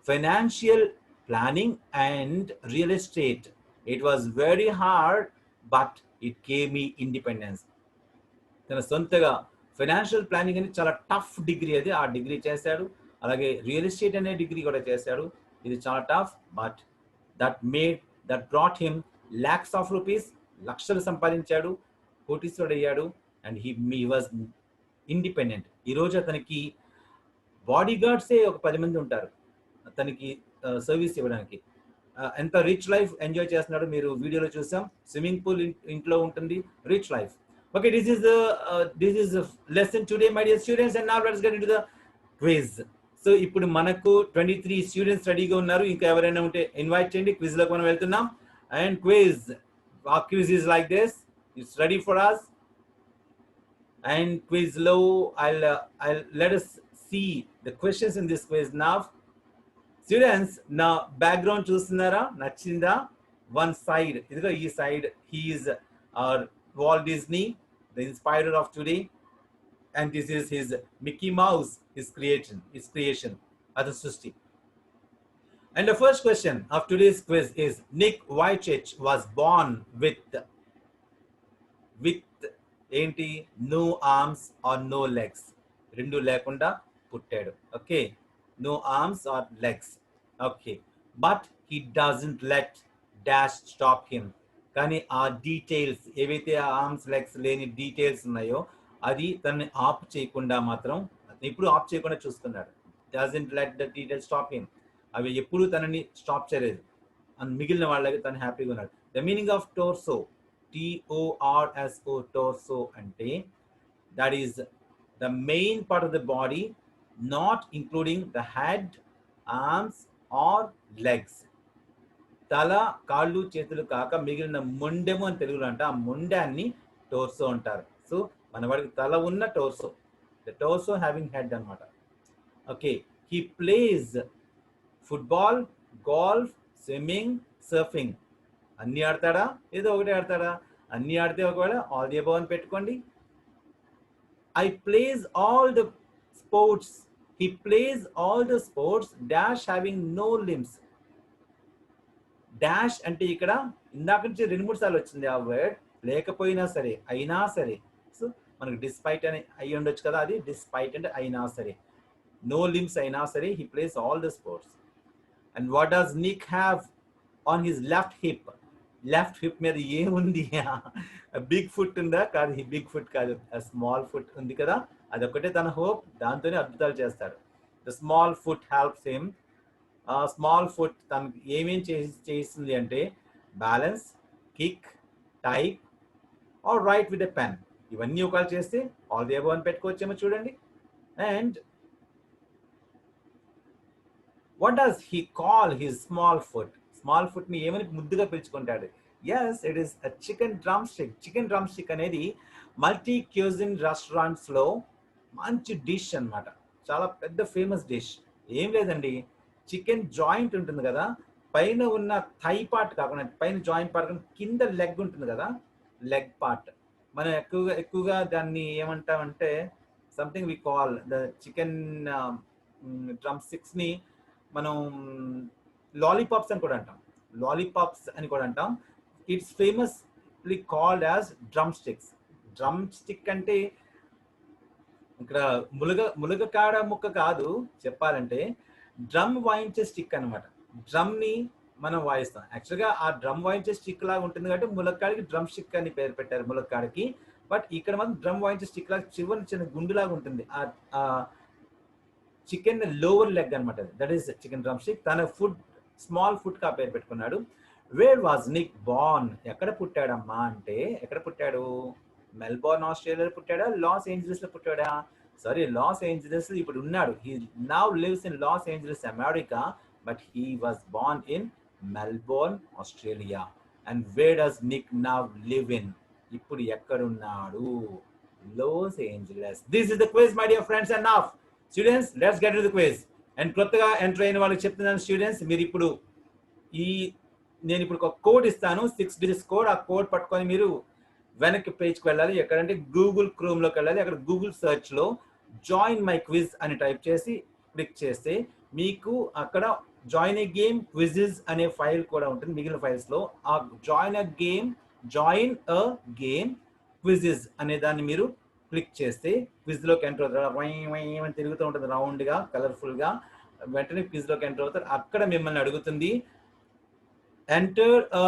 financial planning and real estate. It was very hard, but it gave me independence. తన సొంతగా financial planning అని చాలా టఫ్ డిగ్రీ అది, ఆ డిగ్రీ చేశాడు. అలాగే రియల్ ఎస్టేట్ అనే డిగ్రీ కూడా చేశాడు. ఇది చాలా tough, but that brought him lakhs of rupees, లక్షలు సంపాదించాడు, కోటీశ్వరుడు అయ్యాడు. And he was independent. ఈరోజు అతనికి బాడీ గార్డ్సే ఒక 10 మంది ఉంటారు అతనికి సర్వీస్ ఇవ్వడానికి. ఎంత రిచ్ లైఫ్ ఎంజాయ్ చేస్తున్నాడు మీరు వీడియోలో చూసాం. స్విమ్మింగ్ పూల్ ఇంట్లో ఉంటుంది, rich life. Okay, this is a lesson today my dear students, and now let's get into the quiz. So ఇప్పుడు మనకు 23 స్టూడెంట్స్ రెడీగా ఉన్నారు. ఇంకా ఎవరైనా ఉంటే ఇన్వైట్ చేయండి. క్విజ్లోకి మనం వెళ్తున్నాం. And quiz, our quiz is like this. It's ready for us. And quiz లో I'll let us see the questions in this quiz now. Students, నా బ్యాక్గ్రౌండ్ చూస్తున్నారా? నచ్చిందా? వన్ సైడ్, ఇదిగో ఈ side, he is our Walt Disney, the inspirer of today. And this is his Mickey Mouse, his creation, Adha Srishti. And the first question of today's quiz is, Nick Vujicic was born with enti no arms or no legs. Rendu lekunda puttadu. Okay, no arms or legs. Okay, but he doesn't let dash stop him. Kani aa details evaithe arms legs leni details unnayo అది తనని ఆప్ చేయకుండా మాత్రం, ఎప్పుడు ఆప్ చేయకుండా చూస్తున్నాడు. Doesn't let the details stop him. అవి ఎప్పుడు తనని స్టాప్ చేయలేదు. మిగిలిన వాళ్ళకి తను హ్యాపీగా ఉన్నాడు. The meaning of torso, TORSO, torso అంటే that is the main part of the body, not including the head, arms or legs. తల, కాళ్ళు, చేతులు కాక మిగిలిన మొండెము అని తెలుగులో అంట. ఆ మొండాన్ని టోర్సో అంటారు. సో మన వాడికి తల ఉన్న torso, the torso having head అనమాట. Okay, he plays football, golf, swimming, surfing. అన్నీ ఆడతాడా? ఏదో ఒకటి ఆడతాడా? అన్నీ ఆడితే ఒకవేళ ఆల్ ది అబౌవ్ అని పెట్టుకోండి. I plays all the sports, he plays all the sports dash having no limbs. Dash అంటే ఇక్కడ ఇందాక నుంచి 2-3 సార్లు వచ్చింది ఆ వర్డ్. లేకపోయినా సరే, అయినా సరే. సో మనకు డిస్పైట్ అని అయ్యి ఉండొచ్చు కదా, అది డిస్పైట్ అంటే అయినా సరే, నో లిమ్స్ అయినా సరే, he plays all the sports. And what does Nick have on his left hip? Left hip మీద ఏముంది? బిగ్ ఫుట్ ఉందా? కాదు, బిగ్ ఫుట్ కాదు, స్మాల్ ఫుట్ ఉంది కదా, అదొక్కటే తన హోప్. దాంతోనే అద్భుతాలు చేస్తాడు. The small foot helps him. Small foot తనకు ఏమేం చేస్తుంది అంటే balance, kick, type or write with a pen. ఇవన్నీ ఒకవేళ చేస్తే ఆల్ ది అబౌవ్ అని పెట్టుకోవచ్చేమో చూడండి. And what does he call his small foot? Small foot ని ఏమని ముద్దుగా పిలుచుకుంటాడు? Yes, it is a chicken drumstick. Chicken drumstick అనేది మల్టీ క్యూజిన్ రెస్టారెంట్స్ లో మంచి డిష్ అన్నమాట. చాలా పెద్ద ఫేమస్ డిష్. ఏం లేదండి, చికెన్ జాయింట్ ఉంటుంది కదా, పైన ఉన్న థై పార్ట్ కాకుండా పైన జాయింట్ పార్ట్ కింద లెగ్ ఉంటుంది కదా, లెగ్ పార్ట్ మనం ఎక్కువగా దాన్ని ఏమంటామంటే something we call the chicken drumsticks ని మనం లాలీపాప్స్ అని కూడా అంటాం. లాలీపాప్స్ అని కూడా అంటాం. It's famously called as drum sticks. Drum stick అంటే ఇక్కడ ములగకాడ ముక్క కాదు చెప్పాలంటే, డ్రమ్ వాయించే స్టిక్ అనమాట. డ్రమ్ ని మనం వాయిస్తాం. యాక్చువల్గా ఆ డ్రమ్ వాయించే స్టిక్ లాగా ఉంటుంది కాబట్టి ములక్కాడికి డ్రమ్ స్టిక్ అని పేరు పెట్టారు ములక్కాడికి. బట్ ఇక్కడ మాత్రం డ్రమ్ వాయించే స్టిక్ లాగా చివరి చిన్న గుండులాగా ఉంటుంది. ఆ చికెన్ లోవర్ లెగ్ అనమాట. That is chicken drum stick. తన ఫుడ్ స్మాల్ ఫుడ్ కా పేరు పెట్టుకున్నాడు. Where was Nick born? ఎక్కడ పుట్టాడమ్మా అంటే, ఎక్కడ పుట్టాడు? మెల్బోర్న్ ఆస్ట్రేలియాలో పుట్టాడా, లాస్ ఏంజలస్ లో పుట్టాడా? సారీ, లాస్ ఏంజలస్ ఇప్పుడు ఉన్నాడు. He now lives in Los Angeles America, but he was born in Melbourne Australia. And where does Nick now live in? ఇప్పుడు ఎక్కడున్నాడు? Los Angeles. This is the quiz my dear friends. And now students, let's get to the quiz. And కొత్తగా enter అయిన వాళ్ళకి చెప్తున్నాను students, మీరు ఇప్పుడు నేను ఇప్పుడు ఒక కోడ్ ఇస్తాను, 6 డిజిట్స్ కోడ్. ఆ కోడ్ పట్టుకొని మీరు వెనక్కి పేజ్కి వెళ్ళాలి. ఎక్కడంటే గూగుల్ క్రోమ్లోకి వెళ్ళాలి. అక్కడ గూగుల్ సెర్చ్లో జాయిన్ మై క్విజ్ అని టైప్ చేసి క్లిక్ చేస్తే మీకు అక్కడ జాయిన్ ఏ గేమ్ క్విజెస్ అనే ఫైల్ కూడా ఉంటుంది. మిగిలిన ఫైల్స్లో ఆ జాయిన్ అ గేమ్ క్విజెస్ అనే దాన్ని మీరు క్లిక్ చేస్తే క్విజ్లోకి ఎంటర్ అవుతారు. తిరుగుతూ ఉంటుంది రౌండ్గా, కలర్ఫుల్గా. వెంటనే క్విజ్లోకి ఎంటర్ అవుతారు. అక్కడ మిమ్మల్ని అడుగుతుంది ఎంటర్ అ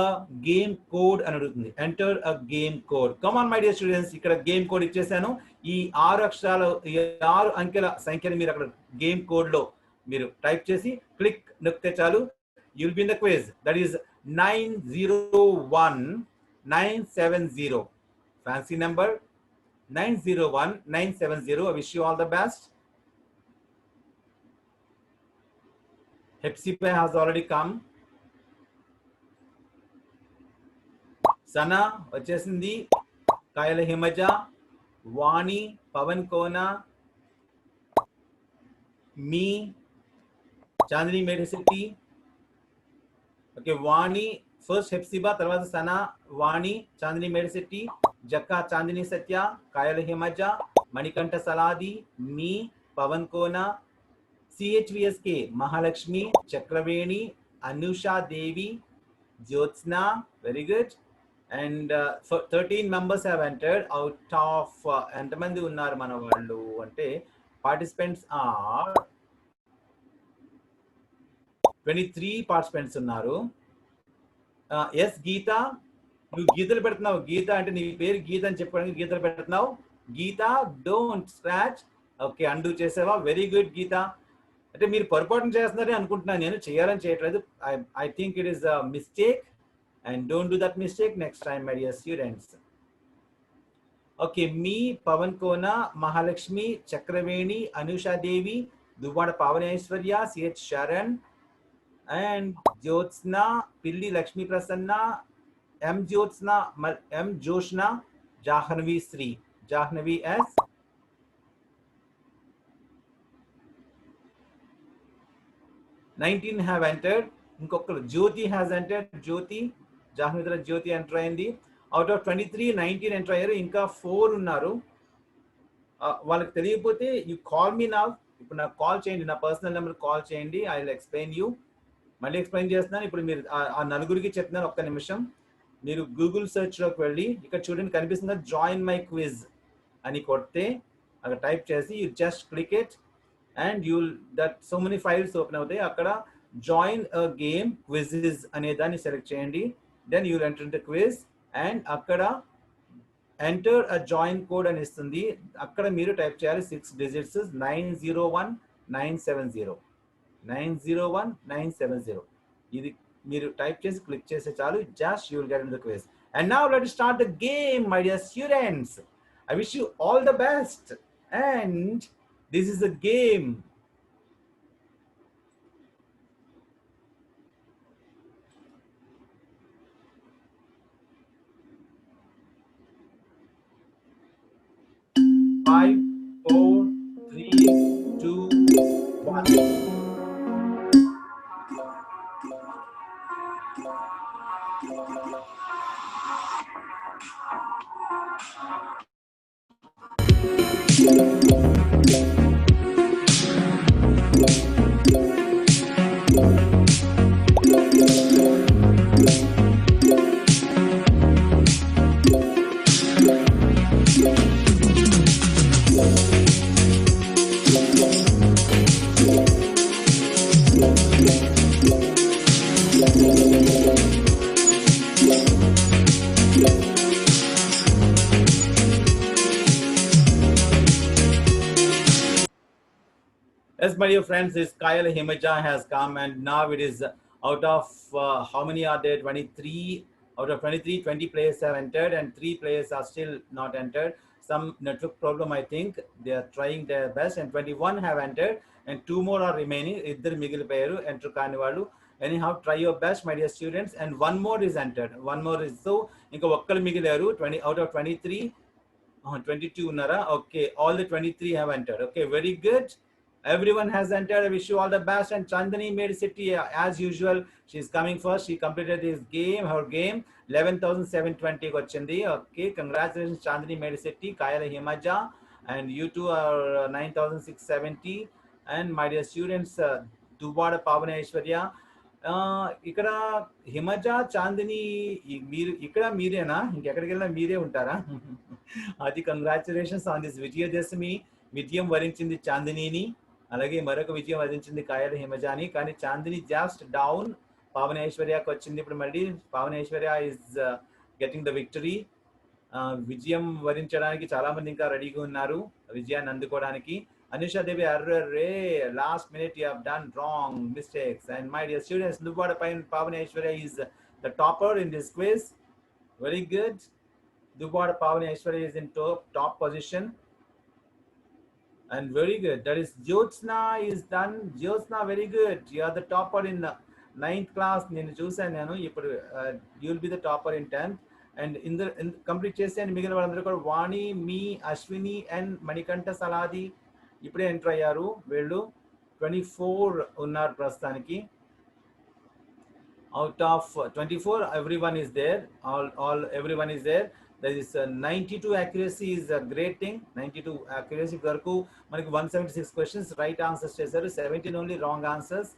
గేమ్ కోడ్ అని అడుగుతుంది. Enter a game code. Come on my dear students, ఇక్కడ గేమ్ కోడ్ ఇచ్చేసాను. ఈ 6 అంకెల సంఖ్యని మీరు అక్కడ గేమ్ కోడ్ లో మీరు టైప్ చేసి క్లిక్ నొక్కితే చాలు. You'll be in the quiz. That is 901970. Fancy number 901970. I wish you all the best. Hepsipe has already come. Sana వచ్చేసింది. కాయల హిమజ, వాణి, పవన్ కోన, మీ, చాందిని మేడిసిటీ. ఓకే, వాణి ఫస్ట్, హెప్సిబా, తర్వాత సనా, వాణి, చాందిని మేడిసిటీ, జక్కా చాందిని సత్య, కాయల హిమజ, మణికంఠ సలాది, మీ, Pavan Kona, C H V S K Mahalakshmi, Chakraveni, Anusha Devi, Jyotsna. Very good. And 13 members have entered out of ఎంతమంది ఉన్నారు మన వాళ్ళు అంటే, పార్టిసిపెంట్స్ ఆర్ 23 పార్టిసిపెంట్స్ ఉన్నారు. ఎస్ గీత, నువ్వు గీతలు పెడుతున్నావు. గీత అంటే నీ పేరు గీత అని చెప్పడానికి గీతలు పెడుతున్నావు. గీత, డోంట్ స్క్రాచ్. ఓకే, అండూ చేసావా? వెరీ గుడ్ గీత. అంటే మీరు పొరపాటున చేస్తున్నారని అనుకుంటున్నాను, నేను చేయాలని చేయట్లేదు. I think it is a mistake. And don't do that mistake next time, my dear students. Okay, me, Pavan Kona, Mahalakshmi, Chakraveni, Anusha Devi, Duvada Pavaneshwarya, C.H. Sharan, and Jyotsna, Pilli Lakshmi Prasanna, M. Jyotsna, M. Joshna, Jahnavi Sri, Jahnavi S. 19 have entered. ఇంకొకరు Jyothi has entered. Jyothi, జాహ్నవిద్ర Jyothi enter అయింది. Out of 23, 19 enter అయ్యారు. ఇంకా 4 ఉన్నారు. వాళ్ళకి తెలియకపోతే you call me now. ఇప్పుడు నాకు కాల్ చేయండి, నా పర్సనల్ నెంబర్ కాల్ చేయండి. I will explain you. మళ్ళీ ఎక్స్ప్లెయిన్ చేస్తున్నాను. ఇప్పుడు మీరు ఆ నలుగురికి చెప్తున్నాను, ఒక్క నిమిషం. మీరు గూగుల్ సెర్చ్లోకి వెళ్ళి ఇక్కడ చూడండి, కనిపిస్తుందా జాయిన్ మై క్విజ్ అని కొడితే అక్కడ టైప్ చేసి you just click it and you'll that so many files open అవుతాయి. అక్కడ జాయిన్ అ గేమ్ క్విజెస్ అనే దాన్ని సెలెక్ట్ చేయండి. Then you will enter the quiz and అక్కడ ఎంటర్ అ జాయిన్ కోడ్ అని ఇస్తుంది. అక్కడ మీరు టైప్ చేయాలి 6 డిజిట్స్ 901970. 901970 ఇది మీరు టైప్ చేసి క్లిక్ చేస్తే చాలు. Just you will get in the quiz. And now let us start the game, my dear students. I wish you all the best. And this is a game. 5, 4, 3, 2, 1. Yes, my dear friends, this Kyle Himaja has come, and now it is out of how many are there? 23 out of 23, 20 players have entered, and 3 players are still not entered. Some network problem, I think. They are trying their best, and 21 have entered, and 2 more are remaining. Iddar migilipoyaru enter kaani vallu. Anyhow, try your best, my dear students, and 1 more is entered. 1 more is so. Inka okkalu migilaru 20 out of 23. 22 unnara. Okay, all the 23 have entered. Okay, very good. Everyone has entered. I wish you all the best. And Chandani made city as usual. She's coming first. She completed this game, her game. 11,720 vachindi. Okay, congratulations, Chandani made city. Kayala Himaja. And you two are 9,670. And my dear students, Dubada Pavana Aishwarya. ఇక్కడ హిమజ చాందిని మీరు ఇక్కడ మీరేనా ఇంకెక్కడికి వెళ్ళినా మీరే ఉంటారా అది congratulations on this Vijayadashami విజయం వరించింది చాందినిని అలాగే మరొక విజయం వరించింది కాయల హిమజాని కానీ చాందిని జస్ట్ డౌన్ పావనేశ్వర్యకి వచ్చింది ఇప్పుడు మళ్ళీ పావనేశ్వర్య ఇస్ గెటింగ్ ద విక్టరీ విజయం వరించడానికి చాలా మంది ఇంకా రెడీగా ఉన్నారు విజయాన్ని అందుకోవడానికి Anusha Devi Arre, last minute you have done wrong mistakes. And my dear students, Nubada Pavaneshwarya is the topper in this quiz. Very good. Dubada Pavaneshwarya is in top position. And very good. That is Jyotsna is done. Jyotsna, very good. You are the topper in the 9th class. You will be the topper in 10th. And in the complete chase and Miguel Vani, me, Ashwini, and Manikanta Saladi. ఇప్పుడే enter అయ్యారు వీళ్ళు 24 ఉన్నారు ప్రస్తుతానికి out of 24 everyone is there all everyone is there there is 92 accuracy is a great thing 92 accuracy వరకు మనకి 176 questions right answers చేశారు 17 only wrong answers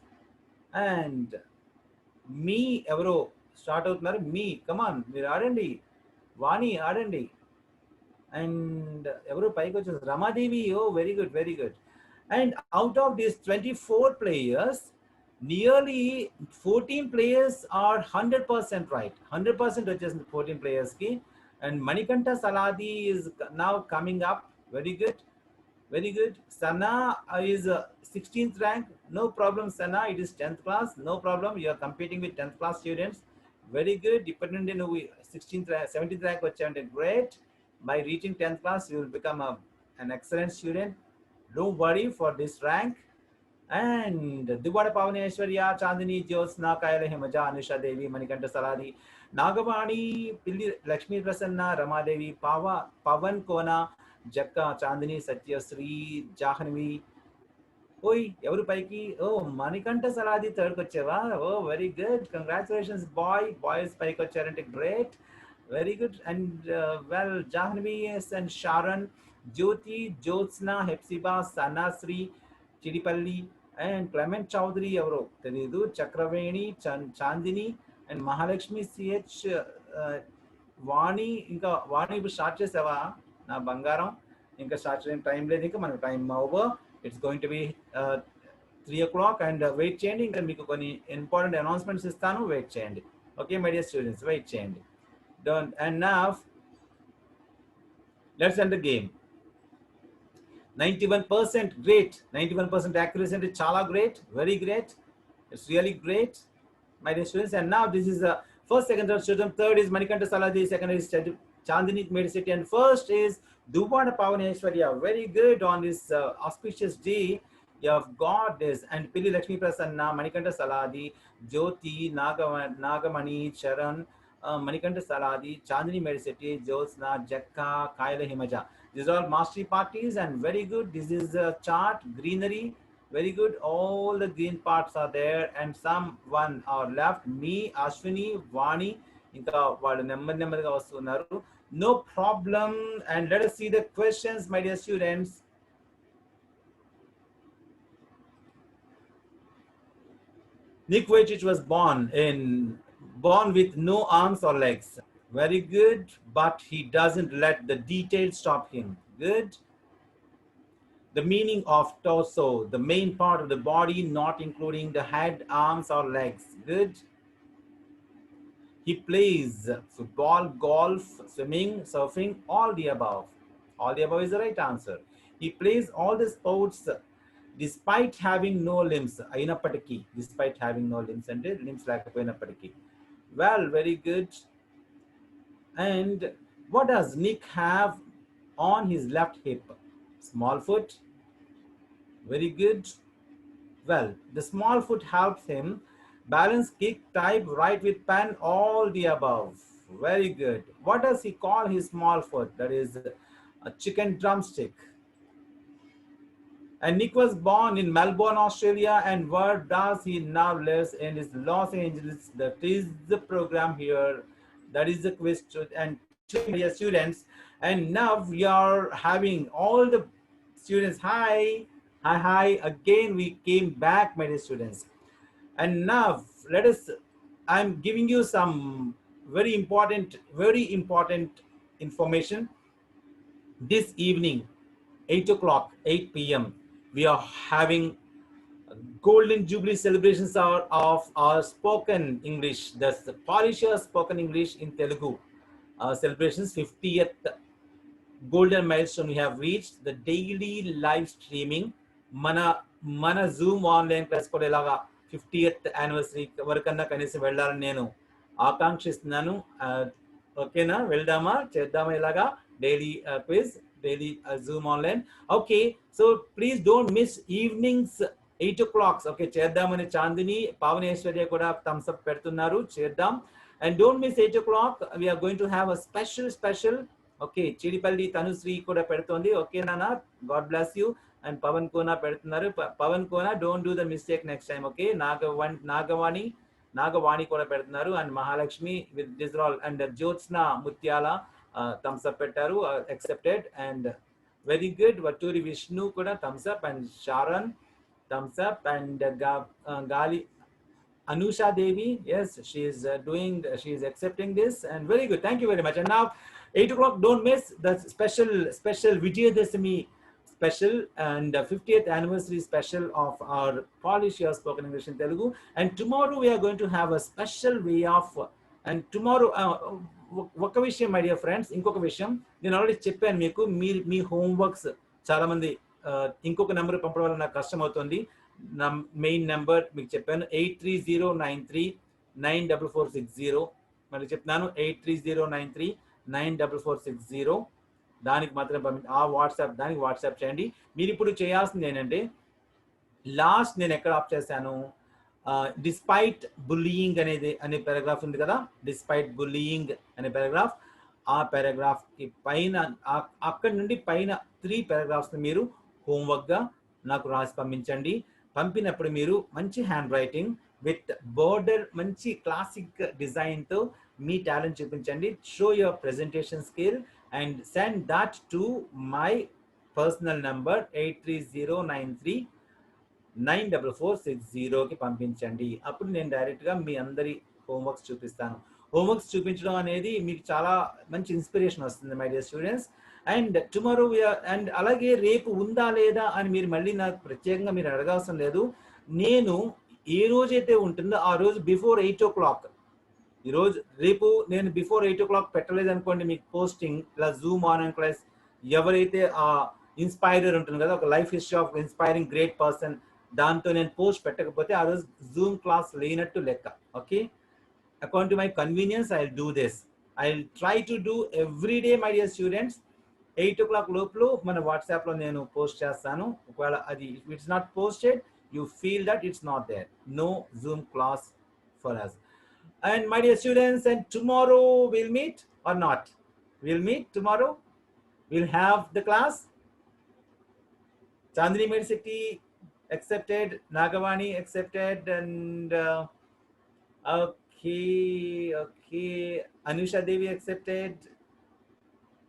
and మీ ఎవరో start అవుతున్నారు మీ కమాన్ మీరు ఆడండి వాణి ఆడండి and ఎవరు పైకి వచ్చారు Ramadevi oh very good and out of these 24 players nearly 14 players are 100% right 100% వచ్చేసింది 14 players ki and Manikanta Saladi is now coming up very good Sana is 16th rank no problem Sana it is 10th class no problem you are competing with 10th class students very good dependent on 16th 17th rank వచ్చారంటే great by reaching 10th class you will become an excellent student don't worry for this rank and Dubada Pavaneshwarya Chandini Jyotsna Kayala Himaja Anusha Devi Manikanta Saladi Nagavani Pilli Lakshmi Prasanna Ramadevi Pavan Kona Jakka Chandini Satyasri Jahnavi Oi ఎవరు పైకి ఓ Manikanta Saladi third కి వచ్చావా ఓ very good congratulations boys పైకి వచ్చారంటే great very good and well Jahnavi and Sharon Jyoti Jyotsna Hepsiba Sanasri Chidipalli and Clement Chowdhury evaro telidu Chakraveni Chandini and Mahalakshmi CH Vani inka Vani ipu start chesava na bangaram inka start cheyam time ledhu inka manaku time over it's going to be 3 o'clock and wait cheyandi inka meeku konni important announcements istanu wait cheyandi okay my dear students wait cheyandi done and now let's end the game 91% great 91% accuracy and chala great very great it's really great my dear students and now this is the first second third student third is Manikanta Saladi second is Chandini Medicity and first is Dubada Pavaneshwarya very good on this auspicious day you have got this and Pilli Lakshmi Prasanna Manikanta Saladi Jyoti Nagamani Charan Manikanta Saladi, Chandini Medicity, Jyotsna, Jakka, Kayala Himaja. These are all mastery parties and very good. This is a chart, greenery, very good. All the green parts are there and some one are left. Me, Ashwini, Vani, ఇంకా వాళ్ళు నెమ్మదిగా వస్తున్నారు. No problem. And let us see the questions, my dear students. Nick Vujicic was born with no arms or legs. Very good, but he doesn't let the details stop him. Good. The meaning of torso, the main part of the body, not including the head, arms, or legs. Good. He plays football, golf, swimming, surfing, all the above. All the above is the right answer. He plays all the sports despite having no limbs. Ayinappatiki, despite having no limbs, and limbs lekapayinappatiki. Well, very good. And what does Nick have on his left hip? Small foot. Very good. Well, the small foot helps him balance, kick, type, write with pen, all the above. Very good. What does he call his small foot? That is a chicken drumstick. And Nick was born in Melbourne, Australia. And where does he now live? In is Los Angeles. That is the program here. That is the quiz. And dear students, and now we are having all the students. Hi. Again, we came back, my dear students. And now let us, I'm giving you some very important information. This evening, 8 o'clock, 8 p.m., we are having Golden Jubilee celebrations of our spoken English. That's the Polisher spoken English in Telugu. Celebrations 50th golden milestone we have reached. The daily live streaming. Mana Zoom online class కూడా ఇలాగా 50th anniversary వరకన్నా కనీసం వెళ్ళాలని నేను ఆకాంక్షిస్తున్నాను. ఓకేనా, వెళ్దామా, చేద్దామా ఇలాగా daily quiz, daily Zoom online. Okay, so please don't miss evenings 8 o'clock. Okay, చేద్దామని చాందిని, పావనేశ్వర్య కూడా థమ్స్ అప్ పెడుతున్నారు, చేద్దాం. And don't miss 8 o'clock. We're going to have a special. Okay, Chidipalli Tanushree కూడా పెడుతోంది. ఓకే నాన్న, God bless you. And Pavan Kona పెడుతున్నారు. Pavan Kona, don't do the mistake next time. Okay, Nagavani కూడా పెడుతున్నారు. అండ్ మహాలక్ష్మి విత్ డిజ్రాల్ అండ్ జ్యోత్స్న ముత్యాల థమ్స్ అప్ పెట్టారు, accepted. And very good. Vatturi Vishnu కూడా thumbs up. And Sharon thumbs up. And Gali Anusha Devi, yes, she is accepting this, and very good. Thank you very much. And now 8 o'clock, don't miss the special Vijayadashami special and 50th anniversary special of our Polish Your Spoken English in Telugu. And tomorrow we are going to have a special way of, and tomorrow ఒక విషయం my dear friends, ఇంకొక విషయం నేను already చెప్పాను మీకు. మీ homeworks చాలా మంది ఇంకొక నెంబర్ పంపడం వల్ల నాకు కష్టం అవుతుంది. నా మెయిన్ నెంబర్ మీకు చెప్పాను, 8309394460. మళ్ళీ చెప్తున్నాను, 8309394460. దానికి మాత్రం దానికి వాట్సాప్ చేయండి. మీరు ఇప్పుడు చేయాల్సింది ఏంటంటే, లాస్ట్ నేను ఎక్కడ ఆఫ్ చేశాను, డిస్పైట్ బుల్లీయింగ్ అనే పారాగ్రాఫ్ ఉంది కదా, డిస్పైట్ బుల్లీయింగ్ అనే పారాగ్రాఫ్. ఆ పారాగ్రాఫ్కి పైన అక్కడి నుండి పైన 3 paragraphs మీరు హోంవర్క్గా నాకు రాసి పంపించండి. పంపినప్పుడు మీరు మంచి హ్యాండ్ రైటింగ్ విత్ బోర్డర్, మంచి క్లాసిక్ డిజైన్తో మీ టాలెంట్ చూపించండి. Show your presentation skill and send that to my personal number 8309394460కి పంపించండి. అప్పుడు నేను డైరెక్ట్గా మీ అందరి హోంవర్క్స్ చూపిస్తాను. హోంవర్క్స్ చూపించడం అనేది మీకు చాలా మంచి ఇన్స్పిరేషన్ వస్తుంది my dear students. And tomorrow and అలాగే రేపు ఉందా లేదా అని మీరు మళ్ళీ నాకు ప్రత్యేకంగా మీరు అడగాల్సిన లేదు. నేను ఏ రోజైతే ఉంటుందో ఆ రోజు బిఫోర్ 8 o'clock, ఈరోజు రేపు నేను బిఫోర్ 8 o'clock పెట్టలేదు అనుకోండి, మీకు పోస్టింగ్ ఇలా జూమ్ ఆన్లైన్ క్లాస్ ఎవరైతే ఆ ఇన్స్పైరర్ ఉంటుంది కదా, ఒక life history of inspiring great person, దాంతో నేను పోస్ట్ పెట్టకపోతే ఆ రోజు జూమ్ క్లాస్ లేనట్టు లెక్క. Okay, according to my convenience I will do this. I will try to do every day my dear students. 8 o'clock లోపల మన వాట్సాప్లో నేను పోస్ట్ చేస్తాను. ఒకవేళ అది it's not posted, you feel that it's not there, no Zoom class for us. And my dear students, and tomorrow we'll meet or not? We'll meet tomorrow. We'll have the class. Chandni Medcity accepted, Nagavani accepted, and okay, Anusha Devi accepted.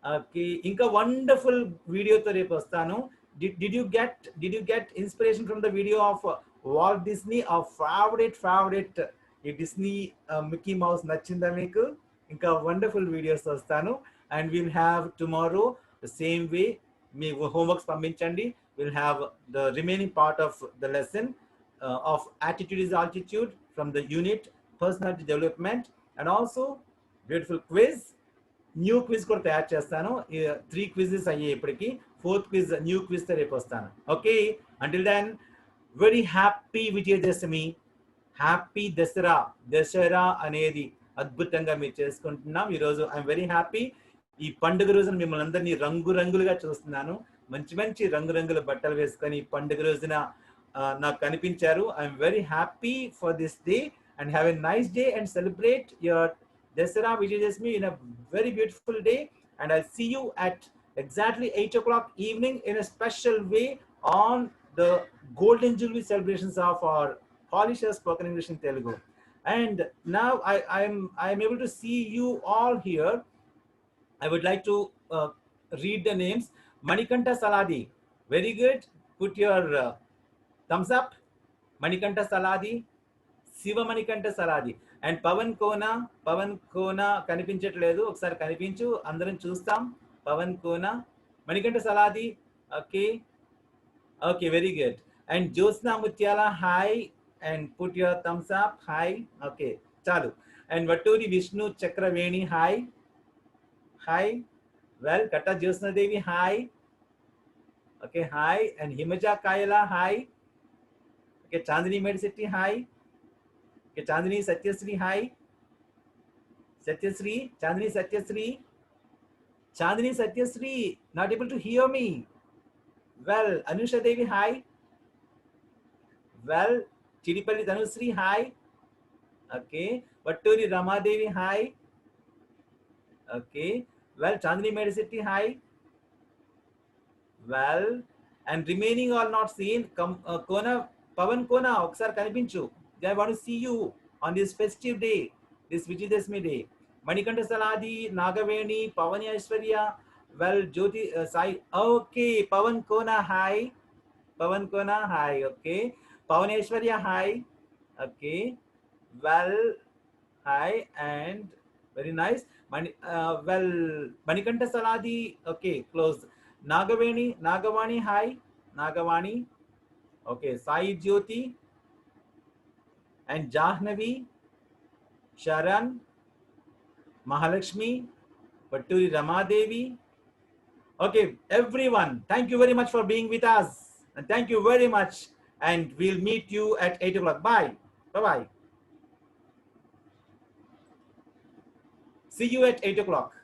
Okay, inka wonderful video to repu vastanu. Did you get inspiration from the video of Walt Disney, our favorite Disney Mickey Mouse nachinda meeku? Inka wonderful videos vastanu, and we'll have tomorrow the same way. Me homeworks పంపించండి. We'll have the remaining part of the lesson of attitude is altitude from the unit personality development, and also beautiful quiz. New quiz కూడా తయారు చేస్తాను. 3 quizzes అయ్యాయి ఇప్పటికి. 4th quiz new quiz తో రేపు వస్తాను. Okay, until then very happy Vijayadashami, happy Dasara అనేది అద్భుతంగా మీరు చేసుకుంటున్నాం ఈరోజు. I'm very happy. ఈ పండుగ రోజున మిమ్మల్ని అందరినీ రంగురంగులుగా చూస్తున్నాను. మంచి రంగురంగుల బట్టలు వేసుకొని ఈ పండుగ రోజున నాకు కనిపించారు. I'm very happy for this day and have a nice day and celebrate your Dasara Vijayadashmi in a very beautiful day, and I'll see you at exactly 8 o'clock evening in a special way on the Golden Jubilee celebrations of our Polisher Spoken English in Telugu. And now I am able to see you all here. I would like to read the names. Manikanta Saladi, very good. Put your thumbs up. Manikanta Saladi, Siva Manikanta Saladi. And Pavan Kona కనిపించట్లేదు, ఒకసారి కనిపించు, అందరం చూస్తాం. Pavan Kona, Manikanta Saladi, okay okay, very good. And Jyotsna Mutyala, hi, and put your thumbs up, hi, okay చాలు. And Vatturi Vishnu Chakraveni, hi hi, well. Katta Jyotsnadevi, hi, okay hi. And Himaja Kayala, hi, okay. Chandini Medisetti, hi. Okay, Chandni Satyasri, hi. Satyasri, Chandni Satyasri, not able to hear me. Well, Anusha Devi, hi. Well, Chidipalli Dhanusri, hi. Okay, Vatturi Rama Devi, hi. Okay, well, Chandni Medcity, hi. Well, and remaining all not seen. Kona, Pavan Kona, oksar kanipinchu. I want to see you on this festive day, this Vijayadashmi day. Manikanta Saladi, Nagaveni, Pavani Aishwarya, well, Jyoti Sai, okay. Pavan Kona, hi. Okay. Pavani Aishwarya, hi. Okay. Well, hi, and very nice. Well, Manikanta Saladi, okay, close. Nagavani, hi. Nagavani, okay. Sai Jyoti, and Jahnavi, Sharan, Mahalakshmi, Vatturi Ramadevi. Okay, everyone, thank you very much for being with us. And thank you very much. And we'll meet you at 8 o'clock. Bye. Bye-bye. See you at 8 o'clock.